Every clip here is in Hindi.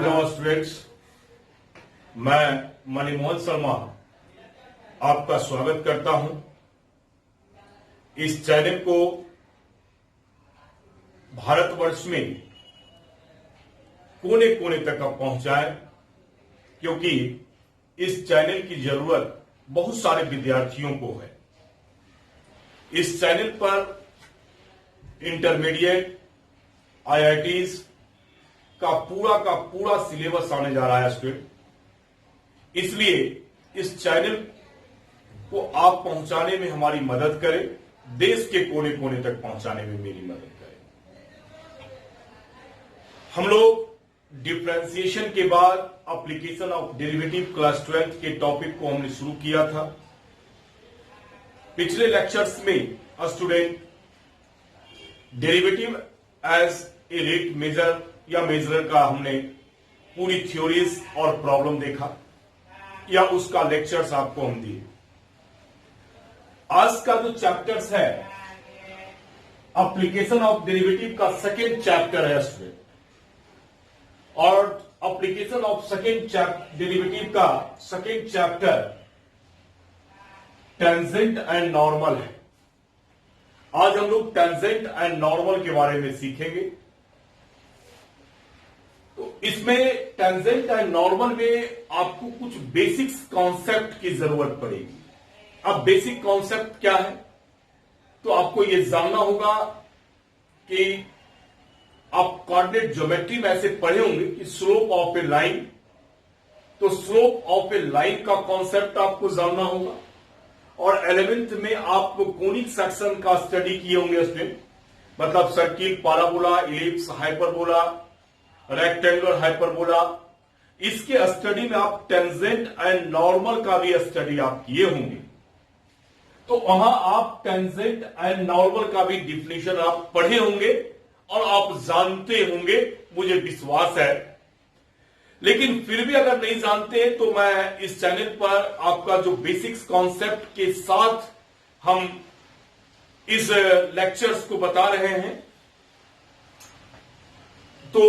हेलो स्टूडेंट्स, मैं मणिमोहन शर्मा आपका स्वागत करता हूं। इस चैनल को भारतवर्ष में कोने कोने तक आप पहुंचाएं, क्योंकि इस चैनल की जरूरत बहुत सारे विद्यार्थियों को है। इस चैनल पर इंटरमीडिएट, आईआईटीज का पूरा सिलेबस आने जा रहा है स्टूडेंट। इसलिए इस चैनल को आप पहुंचाने में हमारी मदद करें, देश के कोने कोने तक पहुंचाने में मेरी मदद करें। हम लोग डिफरेंशिएशन के बाद एप्लीकेशन ऑफ डेरिवेटिव क्लास 12 के टॉपिक को हमने शुरू किया था। पिछले लेक्चर्स में student derivative as a rate measure या मेजरर का हमने पूरी थ्योरीज और प्रॉब्लम देखा, या उसका लेक्चर्स आपको हम दिए। आज का जो चैप्टर्स है एप्लीकेशन ऑफ डेरिवेटिव का सेकेंड चैप्टर है स्टूडेंट, और एप्लीकेशन ऑफ सेकेंड डेरिवेटिव का second chapter tangent and normal है। आज हम लोग टेंजेंट एंड नॉर्मल के बारे में सीखेंगे। तो इसमें टेंजेंट एंड नॉर्मल में आपको कुछ बेसिक्स कॉन्सेप्ट की जरूरत पड़ेगी। अब बेसिक कॉन्सेप्ट क्या है, तो आपको यह जानना होगा कि आप कोऑर्डिनेट ज्योमेट्री में ऐसे पढ़े होंगे कि स्लोप ऑफ ए लाइन, तो स्लोप ऑफ ए लाइन का कॉन्सेप्ट आपको जानना होगा। और 11th में आप कोनिक सेक्शन का स्टडी किए होंगे उसमें, मतलब circle, parabola, ellipse, hyperbola, rectangular, hyperbola. इसके स्टडी में आप टेंजेंट एंड नॉर्मल का भी स्टडी आप किए होंगे, तो वहां आप टेंजेंट एंड नॉर्मल का भी डिफिनेशन आप पढ़े होंगे और आप जानते होंगे, मुझे विश्वास है। लेकिन फिर भी अगर नहीं जानते तो मैं इस चैनल पर आपका जो बेसिक्स कॉन्सेप्ट के साथ हम इस लेक्चर्स को बता रहे हैं। तो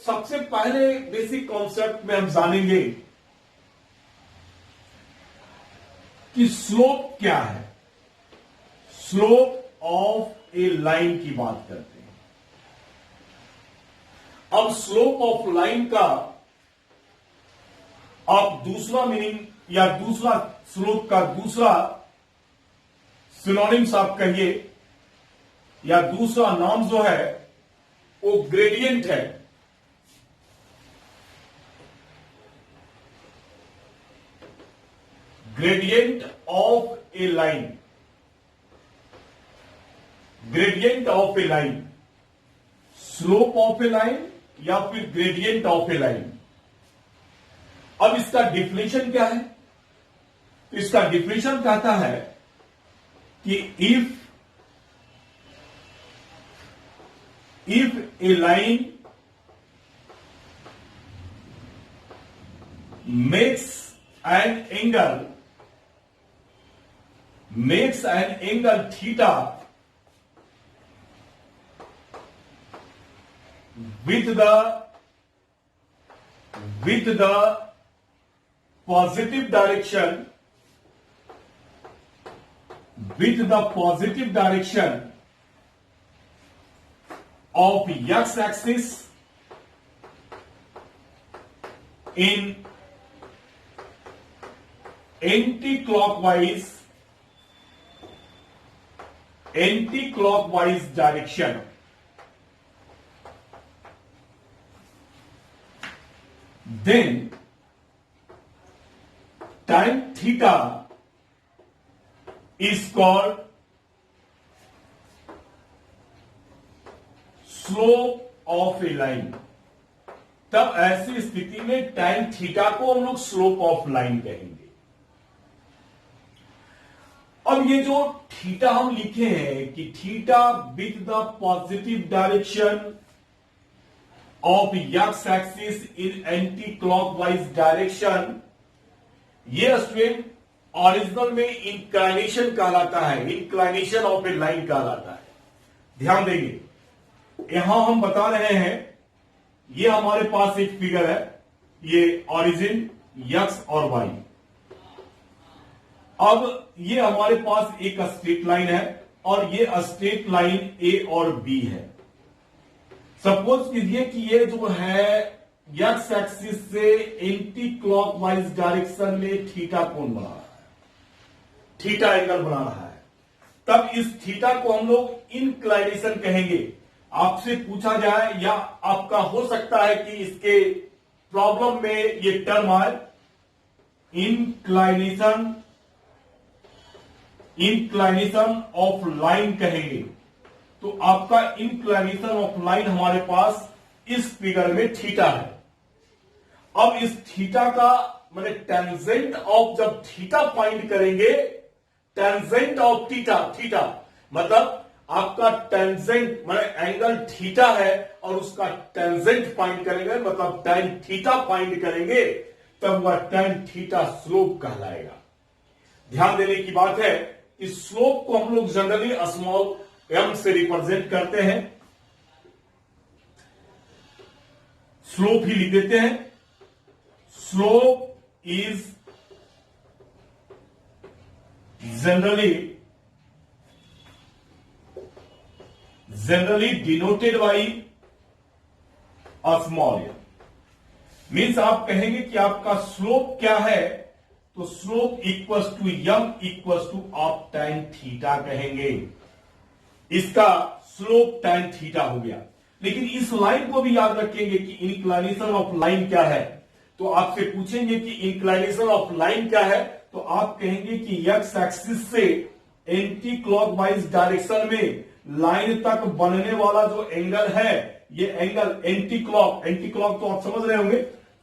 सबसे पहले बेसिक कॉन्सेप्ट में हम जानेंगे कि स्लोप क्या है। स्लोप ऑफ ए लाइन की बात करते हैं। अब स्लोप ऑफ लाइन का आप दूसरा मीनिंग या दूसरा स्लोप का दूसरा सिनोनिम्स आप कहिए, या दूसरा नाम जो है वो ग्रेडियंट है। Gradient of A line, gradient of A line, slope of A line या फिर ग्रेडियंट ऑफ ए लाइन। अब इसका डिफिनेशन क्या है? तो इसका डिफिनेशन कहता है कि if A line makes an angle theta with the positive direction, of x-axis in anti-clockwise direction, then tan theta is called slope of A line. तब ऐसी स्थिति में tan थीटा को हम लोग स्लोप ऑफ लाइन कहेंगे। अब ये जो थीटा हम लिखे हैं कि theta with the positive direction of x axis in anti clockwise direction, ये स्टूडेंट ओरिजिनल में इंक्लाइनेशन कहलाता है, इंक्लाइनेशन ऑफ ए लाइन कहलाता है। ध्यान देंगे, यहां हम बता रहे हैं, ये हमारे पास एक फिगर है, ये ओरिजिन एक्स और वाई। अब ये हमारे पास एक स्ट्रेट लाइन है और ये स्ट्रेट लाइन ए और बी है। सपोज कीजिए कि ये जो है एक्स एक्सिस से एंटी क्लॉकवाइज डायरेक्शन में थीटा कोण बना रहा है, थीटा एंगल बना रहा है। तब इस थीटा को हम लोग इंक्लाइनेशन कहेंगे। आपसे पूछा जाए या आपका हो सकता है कि इसके प्रॉब्लम में ये टर्म आए, इंक्लाइनेशन ऑफ लाइन कहेंगे। तो आपका इंक्लाइनेशन ऑफ लाइन हमारे पास इस फिगर में थीटा है। अब इस थीटा का माने टेंजेंट ऑफ, जब थीटा फाइंड करेंगे, टेंजेंट ऑफ थीटा मतलब आपका टेंजेंट माने एंगल थीटा है और उसका टेंजेंट फाइंड करेंगे, मतलब tan थीटा फाइंड करेंगे, तब वह tan थीटा स्लोप कहलाएगा। ध्यान देने की बात है कि स्लोप को हम लोग जनरली स्मॉल m से रिप्रेजेंट करते हैं, स्लोप ही लिख देते हैं। Slope is generally denoted by a small m। Means आप कहेंगे कि आपका स्लोप क्या है, तो slope equals to m equals to आप tan थीटा कहेंगे। इसका स्लोप tan थीटा हो गया। लेकिन इस लाइन को भी याद रखेंगे कि इंक्लाइनेशन ऑफ लाइन क्या है। तो आपसे पूछेंगे कि इंक्लाइनेशन ऑफ लाइन क्या है, तो आप कहेंगे कि एक्स एक्सिस से एंटी क्लॉकवाइज डायरेक्शन में लाइन तक बनने वाला जो एंगल है, ये एंगल एंटी क्लॉक तो आप समझ रहे होंगे,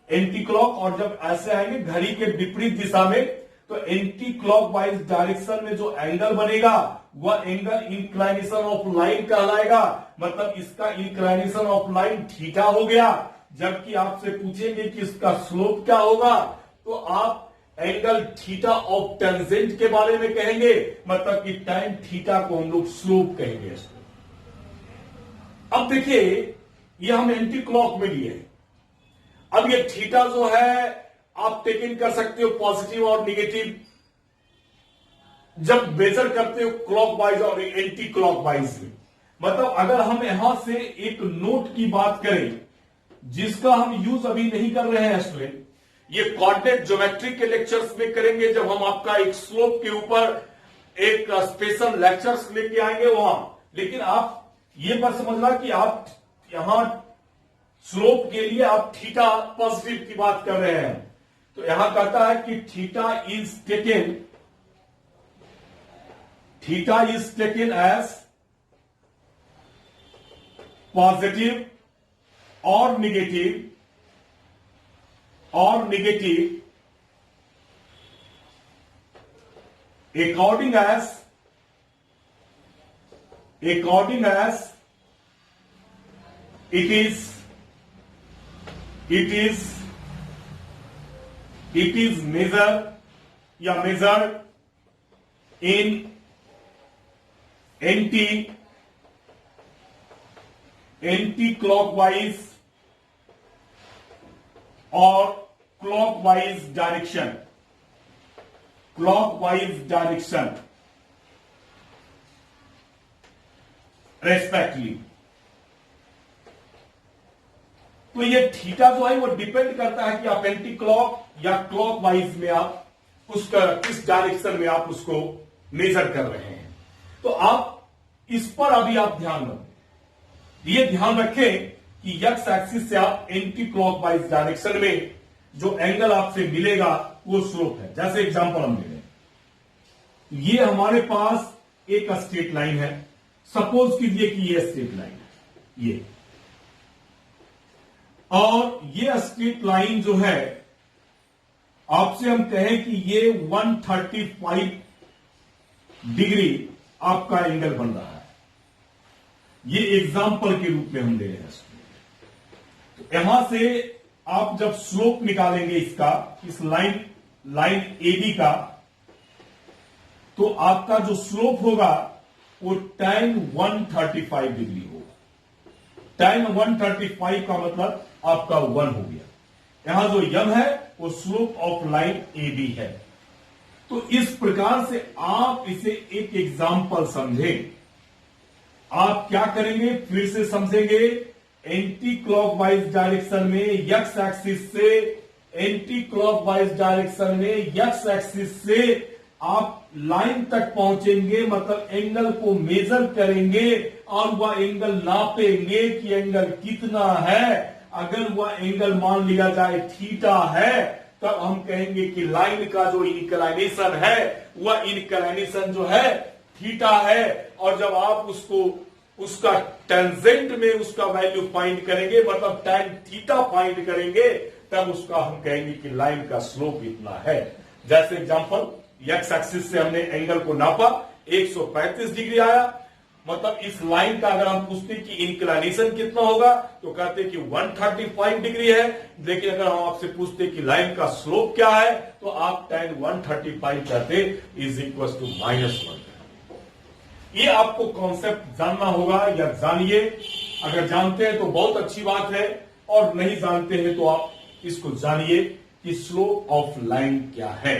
एंटी क्लॉक, और जब ऐसे आएंगे घड़ी के विपरीत दिशा में, तो एंटी क्लॉकवाइज डायरेक्शन में जो एंगल बनेगा वह एंगल इंक्लाइनेशन ऑफ लाइन कहलाएगा। मतलब इसका इंक्लाइनेशन ऑफ लाइन थीटा हो गया। जबकि आपसे पूछेंगे कि इसका स्लोप क्या होगा, तो आप एंगल थीटा ऑफ टेंजेंट के बारे में कहेंगे, मतलब कि tan थीटा को हम लोग स्लोप कहेंगे। अब देखिए, ये हम एंटी क्लॉक में लिए। अब ये थीटा जो है आप टेकन कर सकते हो पॉजिटिव और निगेटिव, जब मेजर करते हो क्लॉकवाइज और एंटी क्लॉकवाइज में। मतलब अगर हम यहां से एक नोट की बात करें जिसका हम यूज अभी नहीं कर रहे हैं स्टूडेंट, ये कोऑर्डिनेट ज्योमेट्री के लेक्चर्स में करेंगे, जब हम आपका एक स्लोप के ऊपर एक स्पेशल लेक्चर्स लेके आएंगे वहां। लेकिन आप ये बात समझना कि आप यहां स्लोप के लिए आप थीटा पॉजिटिव की बात कर रहे हैं, तो यहां कहता है कि theta is taken as positive और negative according as it is measured in anti-clockwise और clockwise direction रेस्पेक्टली। तो ये थीटा जो है वो डिपेंड करता है कि आप एंटी क्लॉक या क्लॉकवाइज में आप उसका किस डायरेक्शन में आप उसको मेजर कर रहे हैं। तो आप इस पर अभी आप ध्यान रखें, ये ध्यान रखें कि एक्स एक्सिस से आप एंटी क्लॉकवाइज डायरेक्शन में जो एंगल आपसे मिलेगा वो स्लोप है। जैसे एग्जांपल हम ले लें, ये हमारे पास एक स्ट्रेट लाइन है, सपोज कीजिए कि ये स्ट्रेट लाइन है ये, और ये स्ट्रेट लाइन जो है आपसे हम कहें कि ये 135 डिग्री आपका एंगल बन रहा है। ये एग्जांपल के रूप में हम ले रहे हैं। तो यहां से आप जब स्लोप निकालेंगे इसका, इस लाइन एबी का, तो आपका जो स्लोप होगा वो tan 135 डिग्री होगा। tan 135 का मतलब आपका 1 हो गया। यहां जो यम है वो slope of line A B है। तो इस प्रकार से आप इसे एक एग्जाम्पल समझें। आप क्या करेंगे, फिर से समझेंगे। एंटी क्लॉकवाइज डायरेक्शन में एक्स एक्सिस से, एंटी क्लॉकवाइज डायरेक्शन में एक्स एक्सिस से आप लाइन तक पहुंचेंगे, मतलब एंगल को मेजर करेंगे और वह एंगल नापेंगे कि एंगल कितना है। अगर वह एंगल मान लिया जाए थीटा है, तब हम कहेंगे कि लाइन का जो इंक्लाइनेशन है वह इंक्लाइनेशन जो है थीटा है। और जब आप उसका टेंजेंट में उसका वैल्यू फाइंड करेंगे, मतलब tan थीटा फाइंड करेंगे, तब उसका हम कहेंगे कि लाइन का स्लोप इतना है। जैसे एग्जांपल, एक्स एक्सिस से हमने एंगल को नापा, 135 डिग्री आया। मतलब इस लाइन का अगर हम पूछते कि इंक्लाइनेशन कितना होगा, तो कहते कि 135 डिग्री है। लेकिन अगर हम आपसे पूछते कि लाइन का स्लोप क्या है, तो आप tan 135 कहते इज इक्वल टू -1। ये आपको कॉन्सेप्ट जानना होगा, या जानिए। अगर जानते हैं तो बहुत अच्छी बात है, और नहीं जानते हैं तो आप इसको जानिए कि स्लोप ऑफ लाइन क्या है।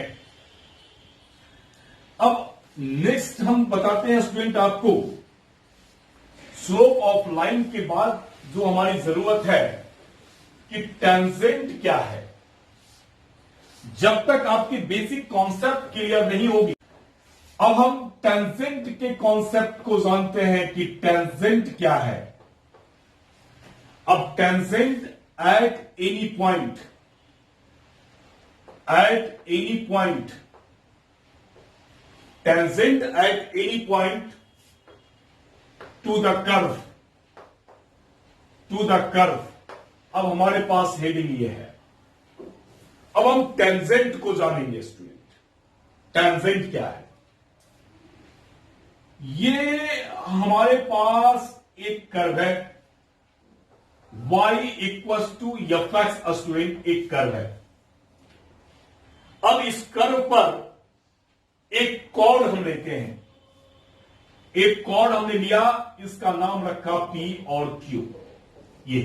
अब नेक्स्ट हम बताते हैं स्टूडेंट आपको, स्लोप ऑफ लाइन के बाद जो हमारी जरूरत है कि टेंजेंट क्या है। जब तक आपकी बेसिक कॉन्सेप्ट क्लियर नहीं होगी, अब हम टेंजेंट के कॉन्सेप्ट को जानते हैं कि टेंजेंट क्या है। अब tangent at any point, tangent at any point two the curve. अब हमारे पास हेडिंग ये है। अब हम टेंजेंट को जानेंगे स्टूडेंट। टेंजेंट क्या है? ये हमारे पास एक कर्व है, y equals to f x. Student एक कर्व है। अब इस कर्व पर एक कॉर्ड हम लेते हैं, एक कॉर्ड हमने लिया, इसका नाम रखा P और Q। ये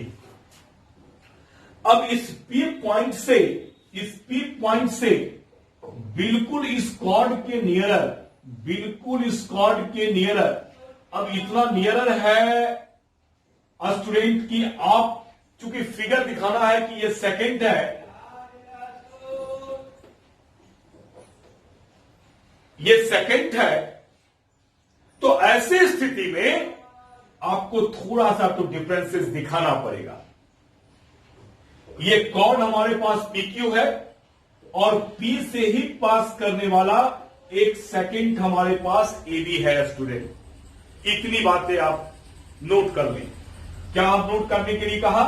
अब इस P पॉइंट से बिल्कुल इस कॉर्ड के नियरर, अब इतना नियरर है स्टूडेंट कि आप, चूंकि फिगर दिखाना है कि ये सेकंड है, ये सेकंड है, तो ऐसे स्थिति में आपको थोड़ा सा तो डिफरेंसेस दिखाना पड़ेगा। ये कॉर्ड हमारे पास PQ है और P से ही पास करने वाला एक सेकंड हमारे पास AB है स्टूडेंट। इतनी बातें आप नोट कर लें। क्या आप नोट करने के लिए कहा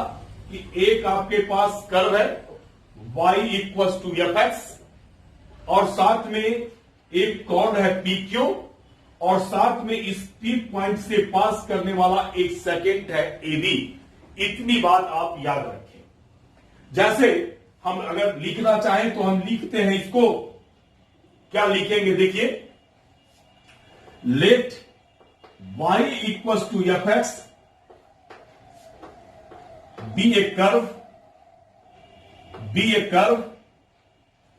कि एक आपके पास कर्व है y equals to f x, और साथ में एक कॉर्ड है PQ, और साथ में इस P पॉइंट से पास करने वाला एक सेकंड है AB। इतनी बात आप याद रखें। जैसे हम अगर लिखना चाहें तो हम लिखते हैं इसको, क्या लिखेंगे देखिए, let y equals to f x be a curve,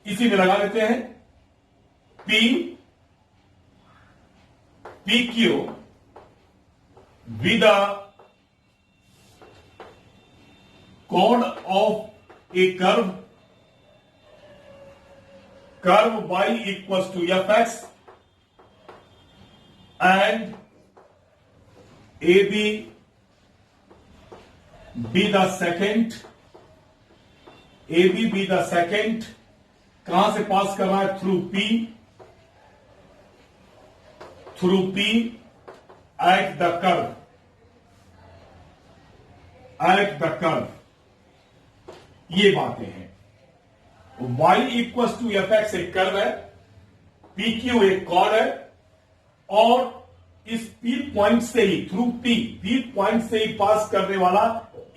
इसी में लगा देते हैं PQ with the chord of a curve y equals to fx and AB be the second, कहां से पास करना है, through P at the curve। ये बातें हैं। y equals to f x एक कर्व है, PQ एक कॉर्ड है, और इस P पॉइंट से ही, थ्रू P पॉइंट से ही पास करने वाला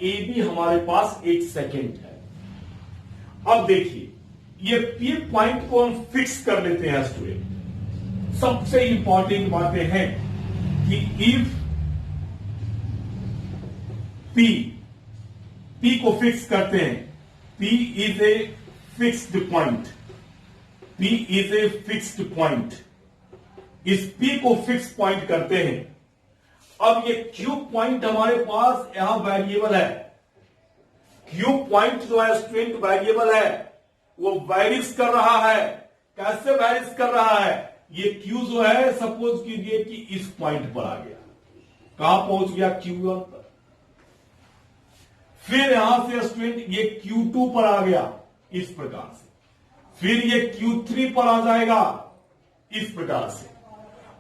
AB हमारे पास एक सेकंड है। अब देखिए, ये P पॉइंट को हम फिक्स कर लेते हैं स्टूडेंट। सबसे इंपॉर्टेंट बातें हैं कि इफ P को फिक्स करते हैं, P is a fixed point. P is a fixed point. इस P को फिक्स पॉइंट करते हैं। अब ये Q पॉइंट हमारे पास यहां वेरिएबल है। Q पॉइंट जो है स्टूडेंट वेरिएबल है, वो वेरीज कर रहा है। कैसे वेरीज कर रहा है? ये Q जो है सपोज कीजिए कि इस पॉइंट पर आ गया। कहां पहुंच गया? Q1 पर। फिर यहां से स्टूडेंट ये Q2 पर आ गया इस प्रकार से, फिर ये Q3 पर आ जाएगा इस प्रकार से।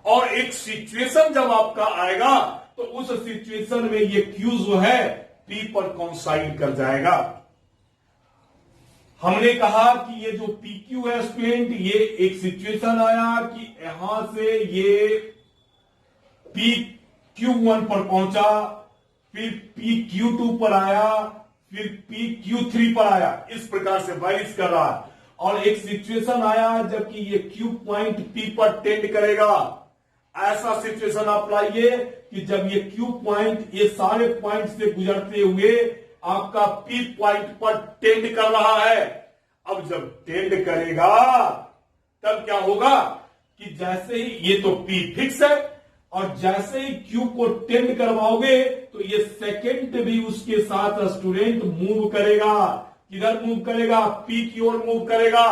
और एक सिचुएशन जब आपका आएगा तो उस सिचुएशन में ये Q जो है P पर कॉन्साइड कर जाएगा। हमने कहा कि ये जो PQ है स्टूडेंट, ये एक सिचुएशन आया कि यहां से ये PQ1 पर पहुंचा, फिर PQ2 पर आया, फिर PQ3 पर आया। इस प्रकार से वाइज कर रहा है। और एक सिचुएशन आया जबकि ये Q पॉइंट P पर टेंड करेगा। ऐसा सिचुएशन आप लाइए कि जब ये Q पॉइंट ये सारे पॉइंट से गुजरते हुए आपका P पॉइंट पर टेंड कर रहा है। अब जब टेंड करेगा तब क्या होगा कि जैसे ही ये तो P फिक्स है और जैसे ही Q को टेंड करवाओगे तो ये सेकंड भी उसके साथ स्टूडेंट मूव करेगा। किधर मूव करेगा? P की ओर मूव करेगा।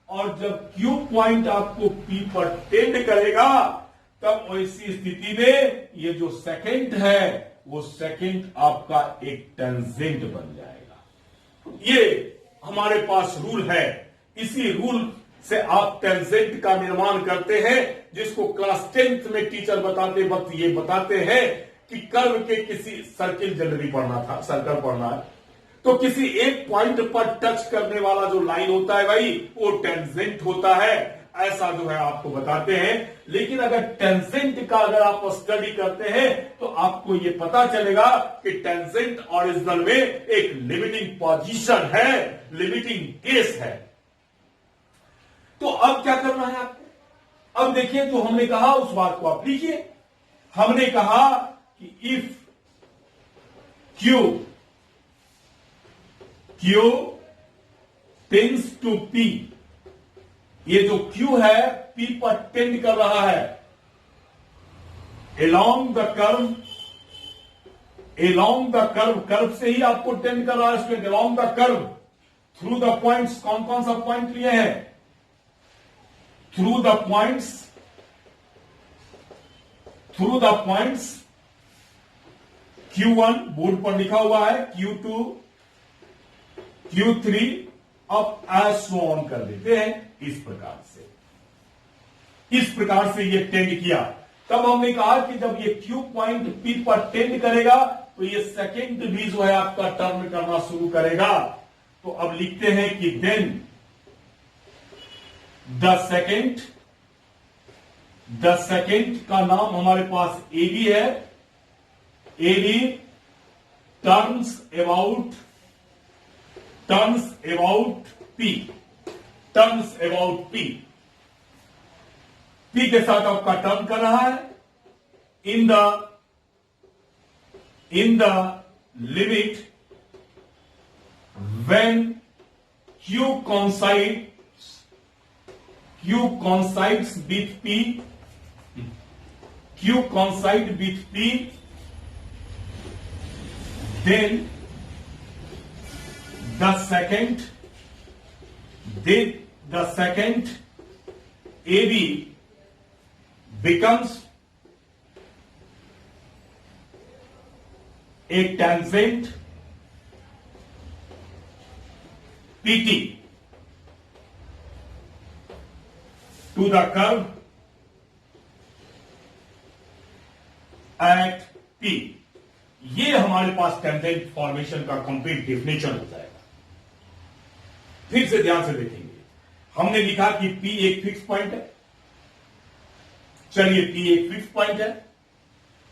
और जब Q पॉइंट आपको P पर टेंड करेगा तब ऐसी स्थिति में ये जो सेकंड है वो सेकंड आपका एक टेंजेंट बन जाएगा। ये हमारे पास रूल है। इसी रूल से आप टेंजेंट का निर्माण करते हैं, जिसको क्लास 10th में टीचर बताते वक्त ये बताते हैं कि कर्व के किसी सर्किल जनरली पढ़ना था, सर्कल पढ़ना है, तो किसी एक पॉइंट पर टच करने वाला जो लाइन होता है भाई वो टेंजेंट होता है। ऐसा जो है आपको बताते हैं। लेकिन अगर टेंजेंट का अगर आप स्टडी करते हैं तो आपको ये पता चलेगा कि टेंजेंट ओरिजिनल में एक लिमिटिंग पोजीशन है, लिमिटिंग केस है। तो अब क्या करना है आपको? अब देखिए जो हमने कहा उस बात को आप लिखिए। हमने कहा कि if Q tends to P, ये जो Q है P पर टेंड कर रहा है, along the curve, कर्व से ही आपको टेंड कर रहा है student, along the curve, through the points, कौन कौन सा पॉइंट लिए हैं? through the points Q1 board पर लिखा हुआ है, Q2, Q3 अब एज सो ऑन कर देते हैं इस प्रकार से ये टेंड किया। तब हमने कहा कि जब ये Q पॉइंट P पर टेंड करेगा तो ये सेकंड भी जो है आपका टर्न करना शुरू करेगा। तो अब लिखते हैं कि देन द सेकंड का नाम हमारे पास AB है। AB turns about P, P के साथ आपका टर्न कर रहा है in the limit when Q coincides with P, then the second AB becomes a tangent PT to the curve at P। ये हमारे पास टेंजेंट फॉर्मेशन का कंप्लीट डेफिनेशन हो जाएगा। फिर से ध्यान से देखेंगे। हमने लिखा कि P एक फिक्स पॉइंट है। चलिए P एक फिक्स पॉइंट है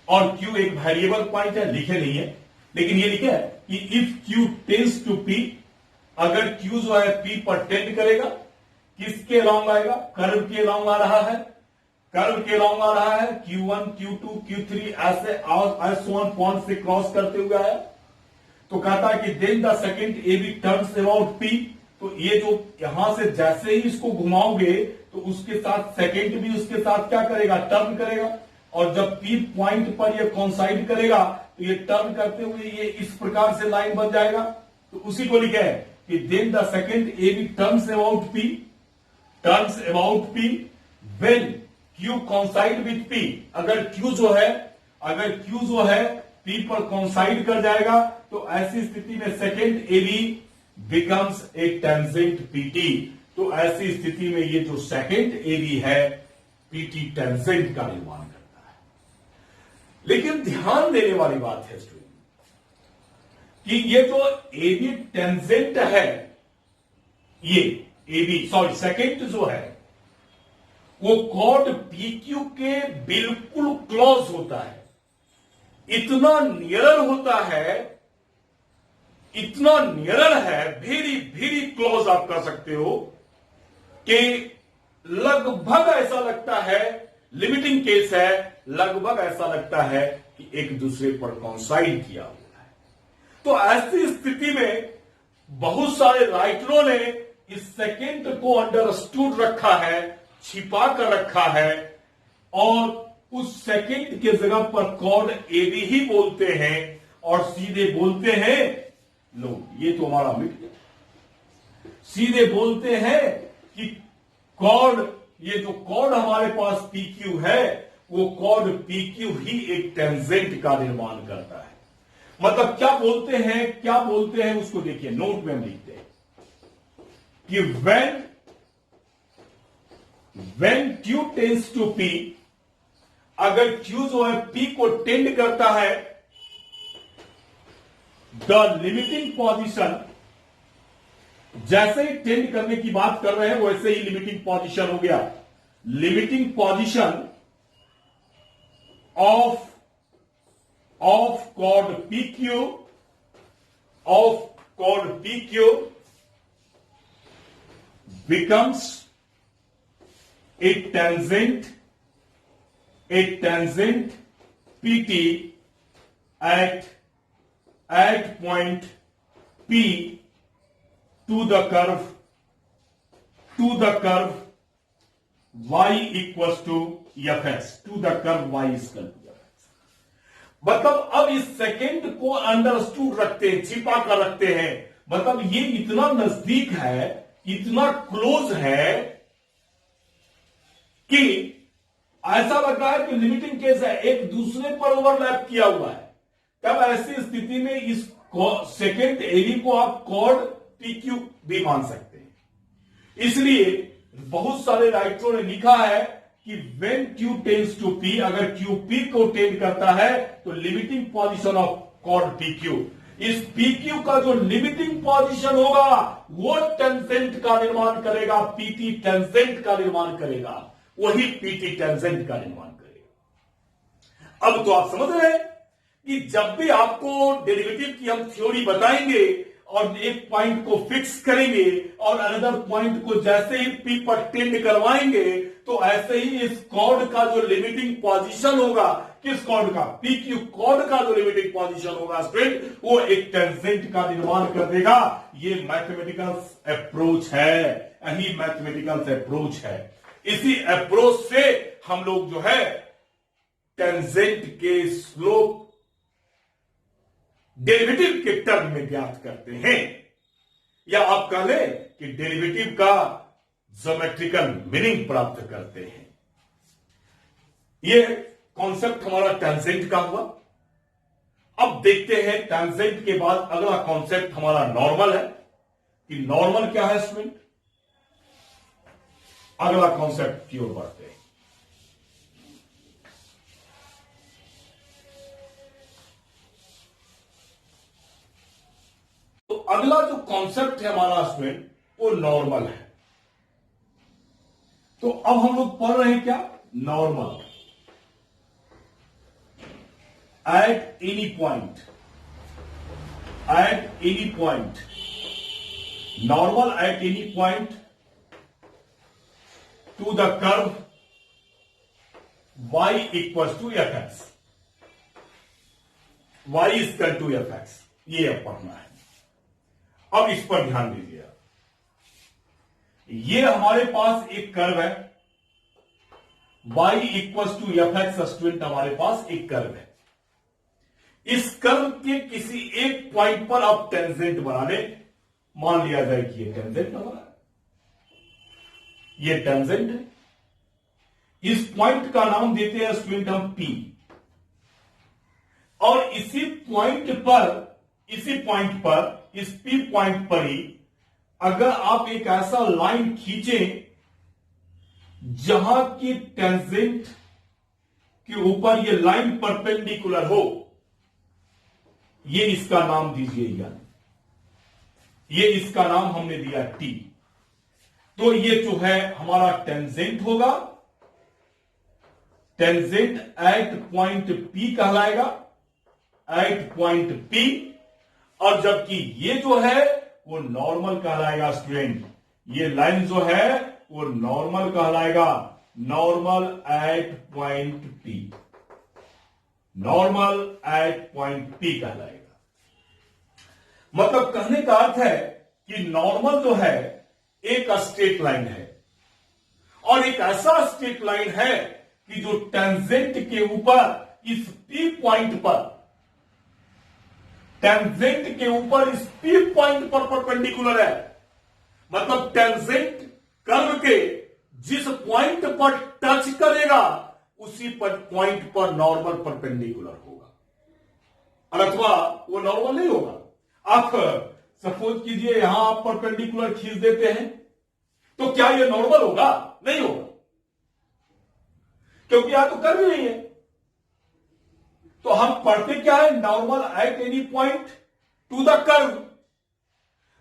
और Q एक वेरिएबल पॉइंट है, लिखे नहीं है लेकिन ये लिखे है कि if Q tends to P, अगर Q जो है P पर टेंड करेगा, किसके अलॉन्ग आएगा? कर्व के अलॉन्ग आ रहा है, Q1 Q2 Q3 ऐसे पॉइंट से क्रॉस करते हुए आया। तो कहता है कि then the secant A B turns about P. तो ये जो यहां से जैसे ही इसको घुमाओगे तो उसके साथ सेकंड भी उसके साथ क्या करेगा, टर्न करेगा। और जब पी पॉइंट पर ये कॉन्साइड करेगा तो ये टर्न करते हुए ये इस प्रकार से लाइन बन जाएगा। तो उसी को लिखे है कि then the secant A B turns about P, turns about P when Q coincide with P. अगर क्यू जो है पी पर कॉन्साइड कर जाएगा तो ऐसी स्थिति में secant A B becomes a tangent PT. तो ऐसी स्थिति में ये जो सेकंड ए बी है पीटी टेंजेंट का निर्माण करता है। लेकिन ध्यान देने वाली बात है स्टूडेंट कि ये जो ए बी टेंजेंट है, ये ए बी सेकंड जो है वो कॉर्ड पी क्यू के बिल्कुल क्लोज होता है। इतना नियरर होता है, इतना नियरर है, वेरी वेरी क्लोज आप कह सकते हो कि लगभग ऐसा लगता है, लिमिटिंग केस है, लगभग ऐसा लगता है कि एक दूसरे पर कॉन्साइड किया हुआ है। तो ऐसी स्थिति में बहुत सारे राइटरों ने इस सेकंड को अंडरस्टूड रखा है, छिपा कर रखा है और उस सेकंड के जगह पर कॉर्ड ए बी ही बोलते हैं और सीधे बोलते हैं, लो ये तो हमारा मिट गया। सीधे बोलते हैं कि कॉर्ड, ये जो कॉर्ड हमारे पास पी क्यू है वो कॉर्ड पी क्यू ही एक टेंजेंट का निर्माण करता है। मतलब क्या बोलते हैं उसको देखिए, नोट में हम लिखते हैं कि when Q tends to P, अगर Q जो है P को टेंड करता है, द लिमिटिंग पोजीशन, जैसे ही टेंड करने की बात कर रहे हैं वैसे ही लिमिटिंग पोजीशन हो गया। Limiting position of chord PQ becomes a tangent PT at point P to the curve y equals to fx, to the curve y is equal to fx। मतलब अब इस सेकेंड को अंडरस्टूड रखते हैं, छिपा कर रखते हैं। मतलब ये इतना नजदीक है, इतना क्लोज है कि ऐसा लगता है कि लिमिटिंग केस है, एक दूसरे पर ओवरलैप किया हुआ है। तब ऐसी स्थिति में इस सेकेंड एरी को आप कॉर्ड पीक्यू भी मान सकते हैं। इसलिए बहुत सारे राइटरों ने लिखा है कि when Q tends to P, अगर क्यू पी को टेंड करता है तो limiting position of chord PQ, इस पीक्यू का जो लिमिटिंग पोजीशन होगा वो टेंजेंट का निर्माण करेगा, पीटी टेंजेंट का निर्माण करेगा, वही पीटी टेंजेंट का निर्माण करेगा। अब तो आप समझ रहे हैं कि जब भी आपको डेरिवेटिव की हम थ्योरी बताएंगे और एक पॉइंट को फिक्स करेंगे और अनदर पॉइंट को जैसे ही पी पर टेंड करवाएंगे तो ऐसे ही इस कॉर्ड का जो लिमिटिंग पोजीशन होगा, किस कॉर्ड का, पी क्यू कॉर्ड का जो लिमिटिंग पोजीशन होगा स्टूडेंट, वो एक टेंजेंट का निर्माण कर देगा। ये मैथमेटिकल अप्रोच है, यही मैथमेटिकल अप्रोच है। इसी अप्रोच से हम लोग जो है टेंजेंट के स्लोप डेरिवेटिव के टर्म में ज्ञात करते हैं, या आप कह लें कि डेरिवेटिव का ज्योमेट्रिकल मीनिंग प्राप्त करते हैं। यह कॉन्सेप्ट हमारा टेंजेंट का हुआ। अब देखते हैं टेंजेंट के बाद अगला कॉन्सेप्ट हमारा नॉर्मल है कि नॉर्मल क्या है स्टूडेंट। अगला कॉन्सेप्ट की ओर बढ़ते हैं। तो अगला जो कॉन्सेप्ट है हमारा स्टूडेंट वो नॉर्मल है। तो अब हम लोग पढ़ रहे हैं क्या, normal at any point, normal at any point to the curve y equals to fx, y is equal to fx। ये अब पढ़ना है। अब इस पर ध्यान दीजिए। ये हमारे पास एक कर्व है, y equals to f x. Student हमारे पास एक कर्व है। इस कर्व के किसी एक पॉइंट पर आप टेंजेंट बना लें। मान लिया जाए कि ये टेंजेंट हमारा है, ये टेंजेंट है। इस पॉइंट का नाम देते हैं स्टूडेंट हम P। और इसी पॉइंट पर इस P पॉइंट पर ही अगर आप एक ऐसा लाइन खींचें जहां की टेंजेंट के ऊपर ये लाइन परपेंडिकुलर हो, ये इसका नाम दीजिएगा। ये इसका नाम हमने दिया T। तो ये जो है हमारा टेंजेंट होगा, टेंजेंट एट पॉइंट P कहलाएगा, एट पॉइंट P। और जबकि ये जो है वो नॉर्मल कहलाएगा स्टूडेंट। ये लाइन जो है वो नॉर्मल कहलाएगा, normal at point P, normal at point P कहलाएगा। मतलब कहने का अर्थ है कि नॉर्मल जो है एक स्ट्रेट लाइन है, और एक ऐसा स्ट्रेट लाइन है कि जो टेंजेंट के ऊपर इस P पॉइंट पर, टेंजेंट के ऊपर इस P पॉइंट पर परपेंडिकुलर है। मतलब टेंजेंट कर्व के जिस पॉइंट पर टच करेगा उसी पर पॉइंट पर नॉर्मल परपेंडिकुलर होगा, अथवा वो नॉर्मल नहीं होगा। आप सपोज कीजिए यहां आप परपेंडिकुलर खींच देते हैं, तो क्या ये नॉर्मल होगा? नहीं होगा, क्योंकि यहां तो कर्व ही नहीं है। तो हम पढ़ते क्या है? Normal at any point two the curve.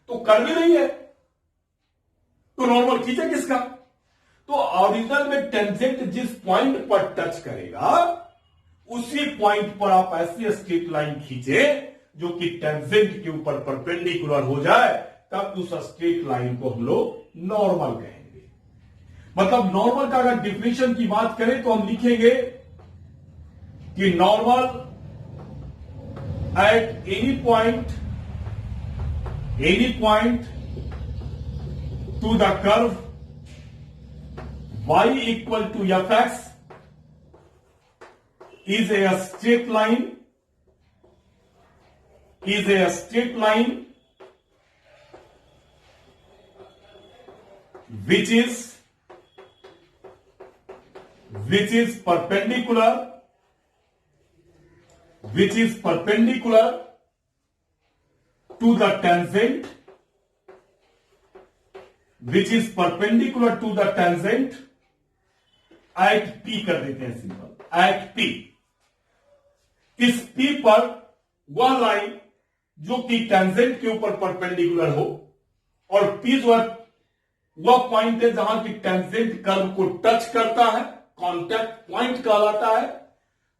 तो कर्व ही नहीं है, तो नॉर्मल खींचे किसका? तो ओरिजिनल में टेंजेंट जिस पॉइंट पर टच करेगा उसी पॉइंट पर आप ऐसी स्ट्रेट लाइन खींचे जो कि टेंजेंट के ऊपर परपेंडिकुलर हो जाए, तब उस स्ट्रेट लाइन को हम लोग नॉर्मल कहेंगे। मतलब नॉर्मल का अगर डिफिनेशन की बात करें तो हम लिखेंगे कि normal at any point two the curve y equal to fx is a straight line, which is perpendicular to the tangent, at P कर देते हैं सिंपल, एट P। इस P पर वह लाइन जो कि टेंजेंट के ऊपर परपेंडिकुलर हो, और P जो है वह पॉइंट है जहां की टेंजेंट कर्व को टच करता है, कांटेक्ट पॉइंट कहलाता है।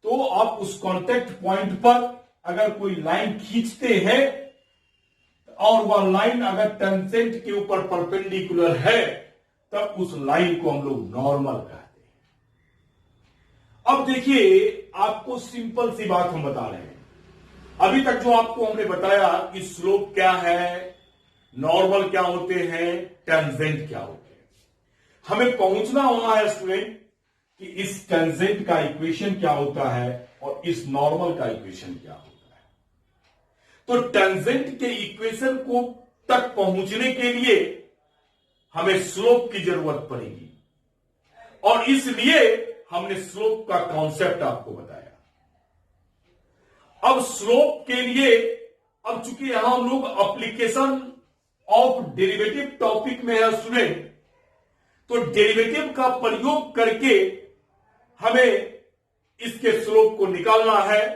तो आप उस कांटेक्ट पॉइंट पर अगर कोई लाइन खींचते हैं और वह लाइन अगर टेंजेंट के ऊपर परपेंडिकुलर है, तब उस लाइन को हम लोग नॉर्मल कहते हैं। अब देखिए, आपको सिंपल सी बात हम बता रहे हैं। अभी तक जो आपको हमने बताया कि स्लोप क्या है, नॉर्मल क्या होते हैं, टेंजेंट क्या होते हैं, हमें पहुंचना वहां है स्टूडेंट कि इस टेंजेंट का इक्वेशन क्या होता है और इस नॉर्मल का इक्वेशन क्या होता है। तो टेंजेंट के इक्वेशन को तक पहुंचने के लिए हमें स्लोप की जरूरत पड़ेगी, और इसलिए हमने स्लोप का कॉन्सेप्ट आपको बताया। अब स्लोप के लिए, अब चूंकि यहां हम लोग एप्लीकेशन ऑफ डेरिवेटिव टॉपिक में है स्टूडेंट, तो डेरिवेटिव का प्रयोग करके हमें इसके स्लोप को निकालना है।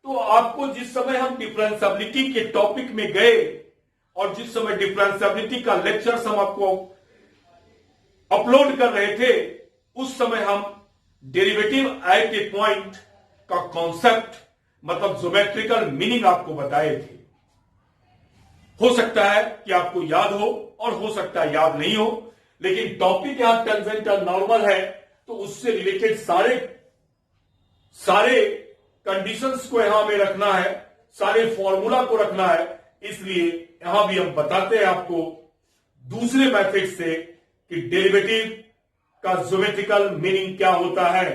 तो आपको जिस समय हम डिफरेंशिएबिलिटी के टॉपिक में गए और जिस समय डिफरेंशिएबिलिटी का लेक्चर्स हम आपको अपलोड कर रहे थे, उस समय हम डेरिवेटिव एट ए पॉइंट का कॉन्सेप्ट, मतलब ज्योमेट्रिकल मीनिंग आपको बताए थे। हो सकता है कि आपको याद हो और हो सकता है याद नहीं हो, लेकिन टॉपिक यहां टेंजेंट और नॉर्मल है, तो उससे रिलेटेड सारे कंडीशंस को यहां में रखना है, सारे फॉर्मूला को रखना है, इसलिए यहां भी हम बताते हैं आपको दूसरे मेथड से कि डेरिवेटिव का ज्योमेट्रिकल मीनिंग क्या होता है,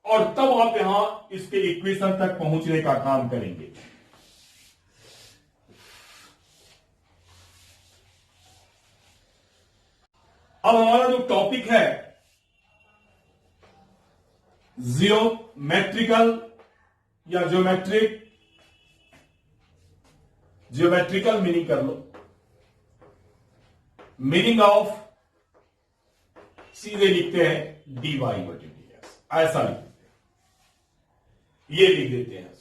और तब आप यहां इसके इक्वेशन तक पहुंचने का काम करेंगे। अब हमारा जो टॉपिक है जियोमेट्रिकल या ज्योमेट्रिकल मीनिंग कर लो। मीनिंग ऑफ सीधे लिखते हैं dy बटे dx, ऐसा लिख देते हैं, ये लिख देते हैं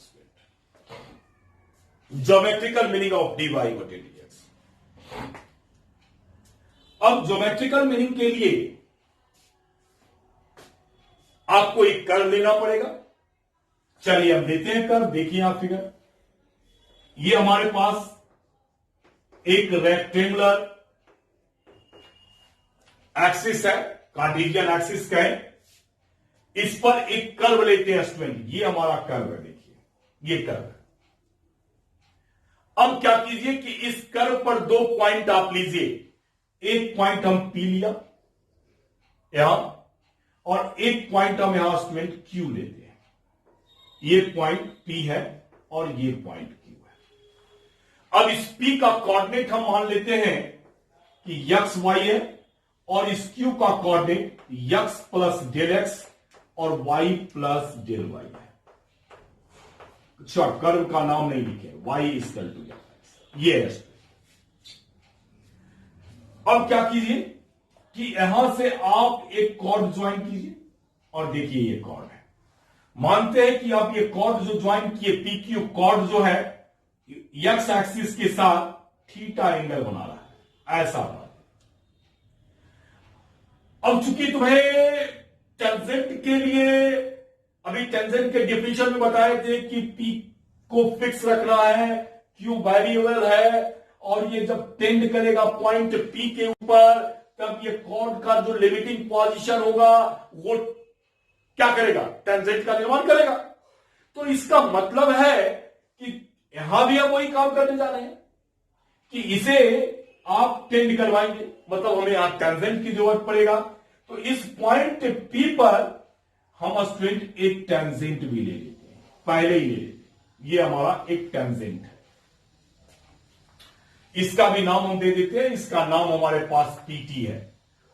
ज्योमेट्रिकल मीनिंग ऑफ dy बटे dx। अब ज्योमेट्रिकल मीनिंग के लिए आपको एक कर्व लेना पड़ेगा। चलिए हम लेते हैं कर्व। देखिए आप फिगर, ये हमारे पास एक रेक्टेंगुलर एक्सिस है, कार्टेशियन एक्सिस का है। इस पर एक कर्व लेते हैं स्टूडेंट, ये हमारा कर्व है, देखिए ये कर्व है। अब क्या कीजिए कि इस कर्व पर दो पॉइंट आप लीजिए। एक पॉइंट हम P लिया यहां, और एक पॉइंट हम यहां स्टूडेंट Q लेते हैं। ये पॉइंट P है और ये पॉइंट Q है। अब इस P का कोऑर्डिनेट हम मान लेते हैं कि x y है, और इस Q का coordinate x plus del x और y प्लस डेल वाई है। अच्छा, कर्व का नाम नहीं लिखे, y इक्वल टू x, ये है। अब क्या कीजिए कि यहां से आप एक कॉर्ड ज्वाइन कीजिए, और देखिए ये कॉर्ड है। मानते हैं कि आप ये कॉर्ड जो ज्वाइन किए, पी क्यू कॉर्ड जो है एक्स एक्सिस के साथ थीटा एंगल बना रहा है, ऐसा बात। अब चूंकि तुम्हें टेंजेंट के लिए अभी टेंजेंट के डेफिनेशन में बताए थे कि पी को फिक्स रखना है, क्यू वेरिएबल है, और ये जब टेंड करेगा पॉइंट पी के ऊपर, तब ये कॉर्ड का जो लिमिटिंग पोजीशन होगा वो क्या करेगा, टेंजेंट का निर्माण करेगा। तो इसका मतलब है कि यहां भी हम वही काम करने जा रहे हैं कि इसे आप टेंड करवाएंगे, मतलब हमें यहां टेंजेंट की जरूरत पड़ेगा। तो इस पॉइंट पी पर हम स्टूडेंट एक टेंजेंट भी ले लेते हैं, पहले ही ले लेते हैं। ये हमारा एक टेंजेंट है, इसका भी नाम हम दे देते हैं, इसका नाम हमारे पास पीटी है,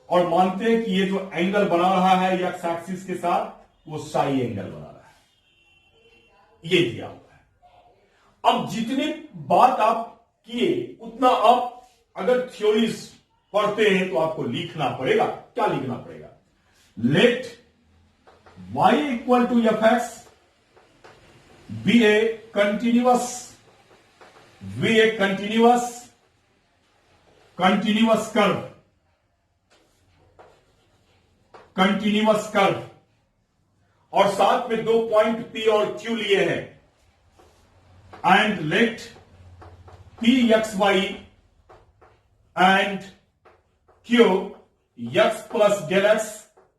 और मानते हैं कि ये जो एंगल बना रहा है एक्स एक्सिस के साथ, वो साई एंगल बना रहा है, ये दिया हुआ है। अब जितनी बात आप किए उतना आप अगर थ्योरीज पढ़ते हैं तो आपको लिखना पड़ेगा। क्या लिखना पड़ेगा? Let y equal to f x be a continuous curve, और साथ में दो पॉइंट P और Q लिए हैं। And let P x y and Q x plus del x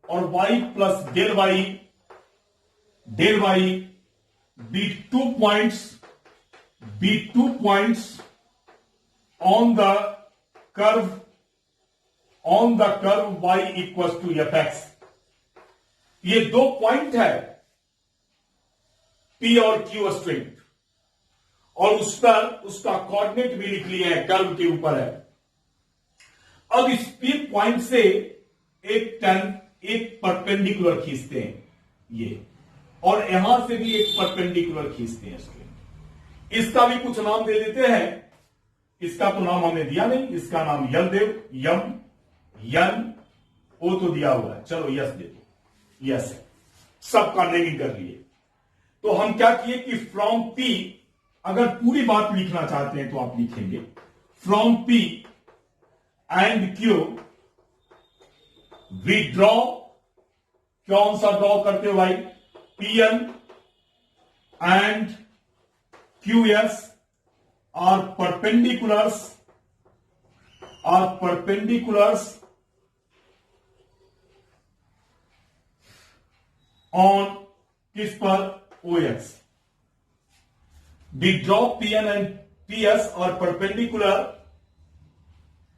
और y plus del y be two points on the curve y equals to fx। ये दो पॉइंट है P और Q स्ट्रिंग, और उस पर उसका कोऑर्डिनेट भी लिख लिया है, कर्व के ऊपर है। अब इस P पॉइंट से एक परपेंडिकुलर खींचते हैं ये, और यहां से भी एक परपेंडिकुलर खींचते हैं स्ट्रिंग। इसका भी कुछ नाम दे देते हैं। इसका तो नाम हमने दिया नहीं, इसका नाम यल देव, यन ओ तो दिया हुआ है, चलो यस दे दो, यस है, सबका नेमिंग कर लिए। तो हम क्या किए कि फ्रॉम P, अगर पूरी बात लिखना चाहते हैं तो आप लिखेंगे from P and Q we draw, कौन सा ड्रॉ करते हो भाई? Pn and Qs are perpendiculars on किस पर? OX। The drop Pn and Ps और परपेंडिकुलर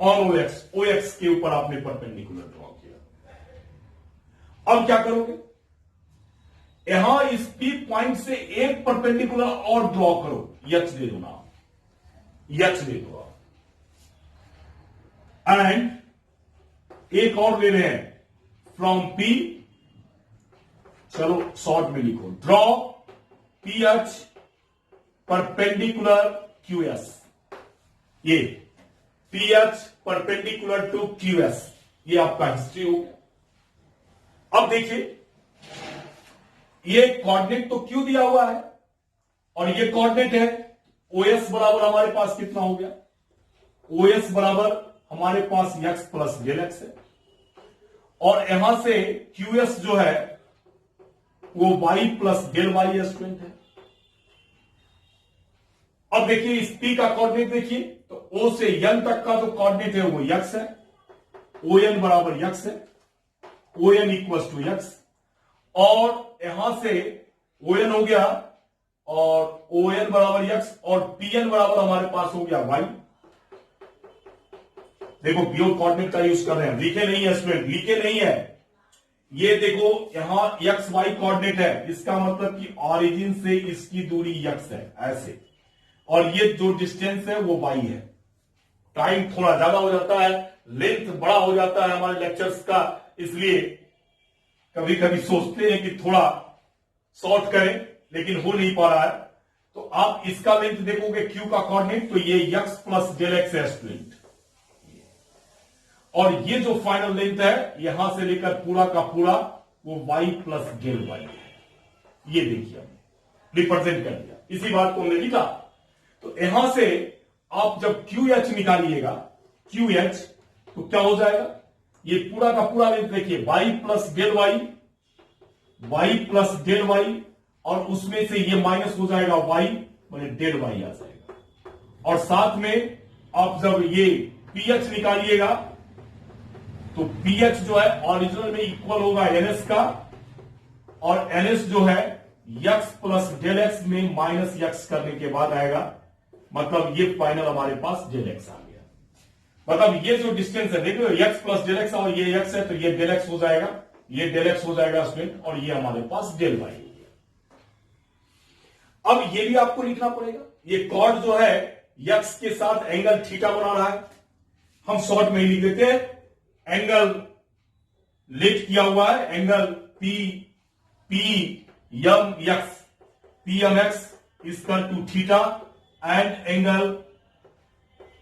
ऑन OX, OX के ऊपर आपने परपेंडिकुलर ड्रॉ किया। अब क्या करोगे, यहां इस P पॉइंट से एक परपेंडिकुलर और ड्रॉ करो, H दे दो ना, H दे दो एंड एक और ले रहे हैं फ्रॉम P, चलो शॉर्ट में लिखो, ड्रॉ PH परपेंडिकुलर QS, ये PH परपेंडिकुलर टू QS, ये आपका हिस्ट्री हो गया। अब देखिए ये कोऑर्डिनेट तो Q दिया हुआ है और ये कोऑर्डिनेट है OS बराबर हमारे पास कितना हो गया, OS बराबर हमारे पास x प्लस डेल एक्स है और यहां से QS जो है वो y plus del y student है। अब देखिए इस P का कोऑर्डिनेट देखिए, तो O से N तक का जो कोऑर्डिनेट है वो x है, ON बराबर x है, ON इक्वल्स टू x, और यहां से ON हो गया और ON बराबर x और PN बराबर हमारे पास हो गया y। देखो प्योर कोऑर्डिनेट का यूज कर रहे हैं, लिखे नहीं है स्टूडेंट, लिखे नहीं है, ये देखो यहां एक्स वाई कोऑर्डिनेट है, इसका मतलब कि ऑरिजिन से इसकी दूरी x है ऐसे, और ये जो डिस्टेंस है वो y है। टाइम थोड़ा ज्यादा हो जाता है, लेंथ बड़ा हो जाता है हमारे लेक्चर्स का, इसलिए कभी कभी सोचते हैं कि थोड़ा शॉर्ट करें, लेकिन हो नहीं पा रहा है। तो आप इसका लेंथ देखोगे Q का कोऑर्डिनेट, तो ये x प्लस डेल एक्स है स्टूडेंट, और ये जो फाइनल लेंथ है यहां से लेकर पूरा का पूरा वो y प्लस डेल वाई है। ये देखिए हमने रिप्रेजेंट कर दिया, इसी बात को हमने लिखा। तो यहां से आप जब QH निकालिएगा, QH तो क्या हो जाएगा, ये पूरा का पूरा लेंथ देखिए y plus del y, y plus del y, और उसमें से ये माइनस हो जाएगा y माने डेल वाई आ जाएगा, और साथ में आप जब ये PH निकालिएगा तो PH जो है ओरिजिनल में इक्वल होगा NS का, और NS जो है x प्लस डेल एक्स में माइनस x करने के बाद आएगा, मतलब ये फाइनल हमारे पास डेल एक्स आ गया। मतलब ये जो डिस्टेंस है देखो x प्लस डेल एक्स, और ये x है तो ये डेल एक्स हो जाएगा, ये डेल एक्स हो जाएगा स्टूडेंट, और ये हमारे पास डेल वाई हो गया। अब ये भी आपको लिखना पड़ेगा, ये कॉर्ड जो है x के साथ एंगल थीटा बना रहा है, हम शॉर्ट में ही लिख देते हैं, एंगल लेट किया हुआ है, angle PMX equal to theta and angle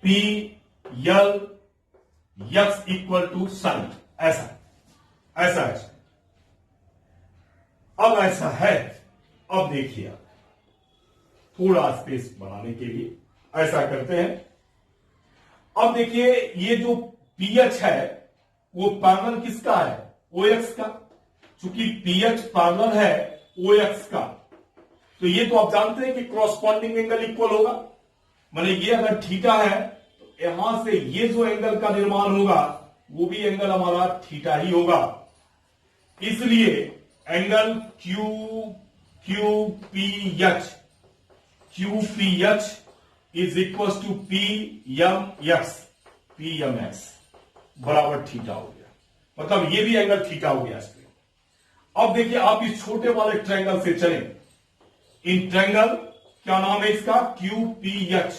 PLX equal to sine, ऐसा ऐसा है। अब ऐसा है, अब देखिए थोड़ा स्पेस बनाने के लिए ऐसा करते हैं। अब देखिए ये जो PH है वो पैरेलल किसका है, OX का, चूंकि PH पैरेलल है OX का, तो ये तो आप जानते हैं कि क्रॉसपॉन्डिंग एंगल इक्वल होगा, माने ये अगर थीटा है तो यहां से ये जो एंगल का निर्माण होगा वो भी एंगल हमारा थीटा ही होगा। इसलिए angle QPH is equal to PMX बराबर थीटा हो गया, मतलब ये भी एंगल थीटा हो गया इसमें। अब देखिए आप इस छोटे वाले ट्रायंगल से चलें, इन ट्रायंगल क्या नाम है इसका, QPH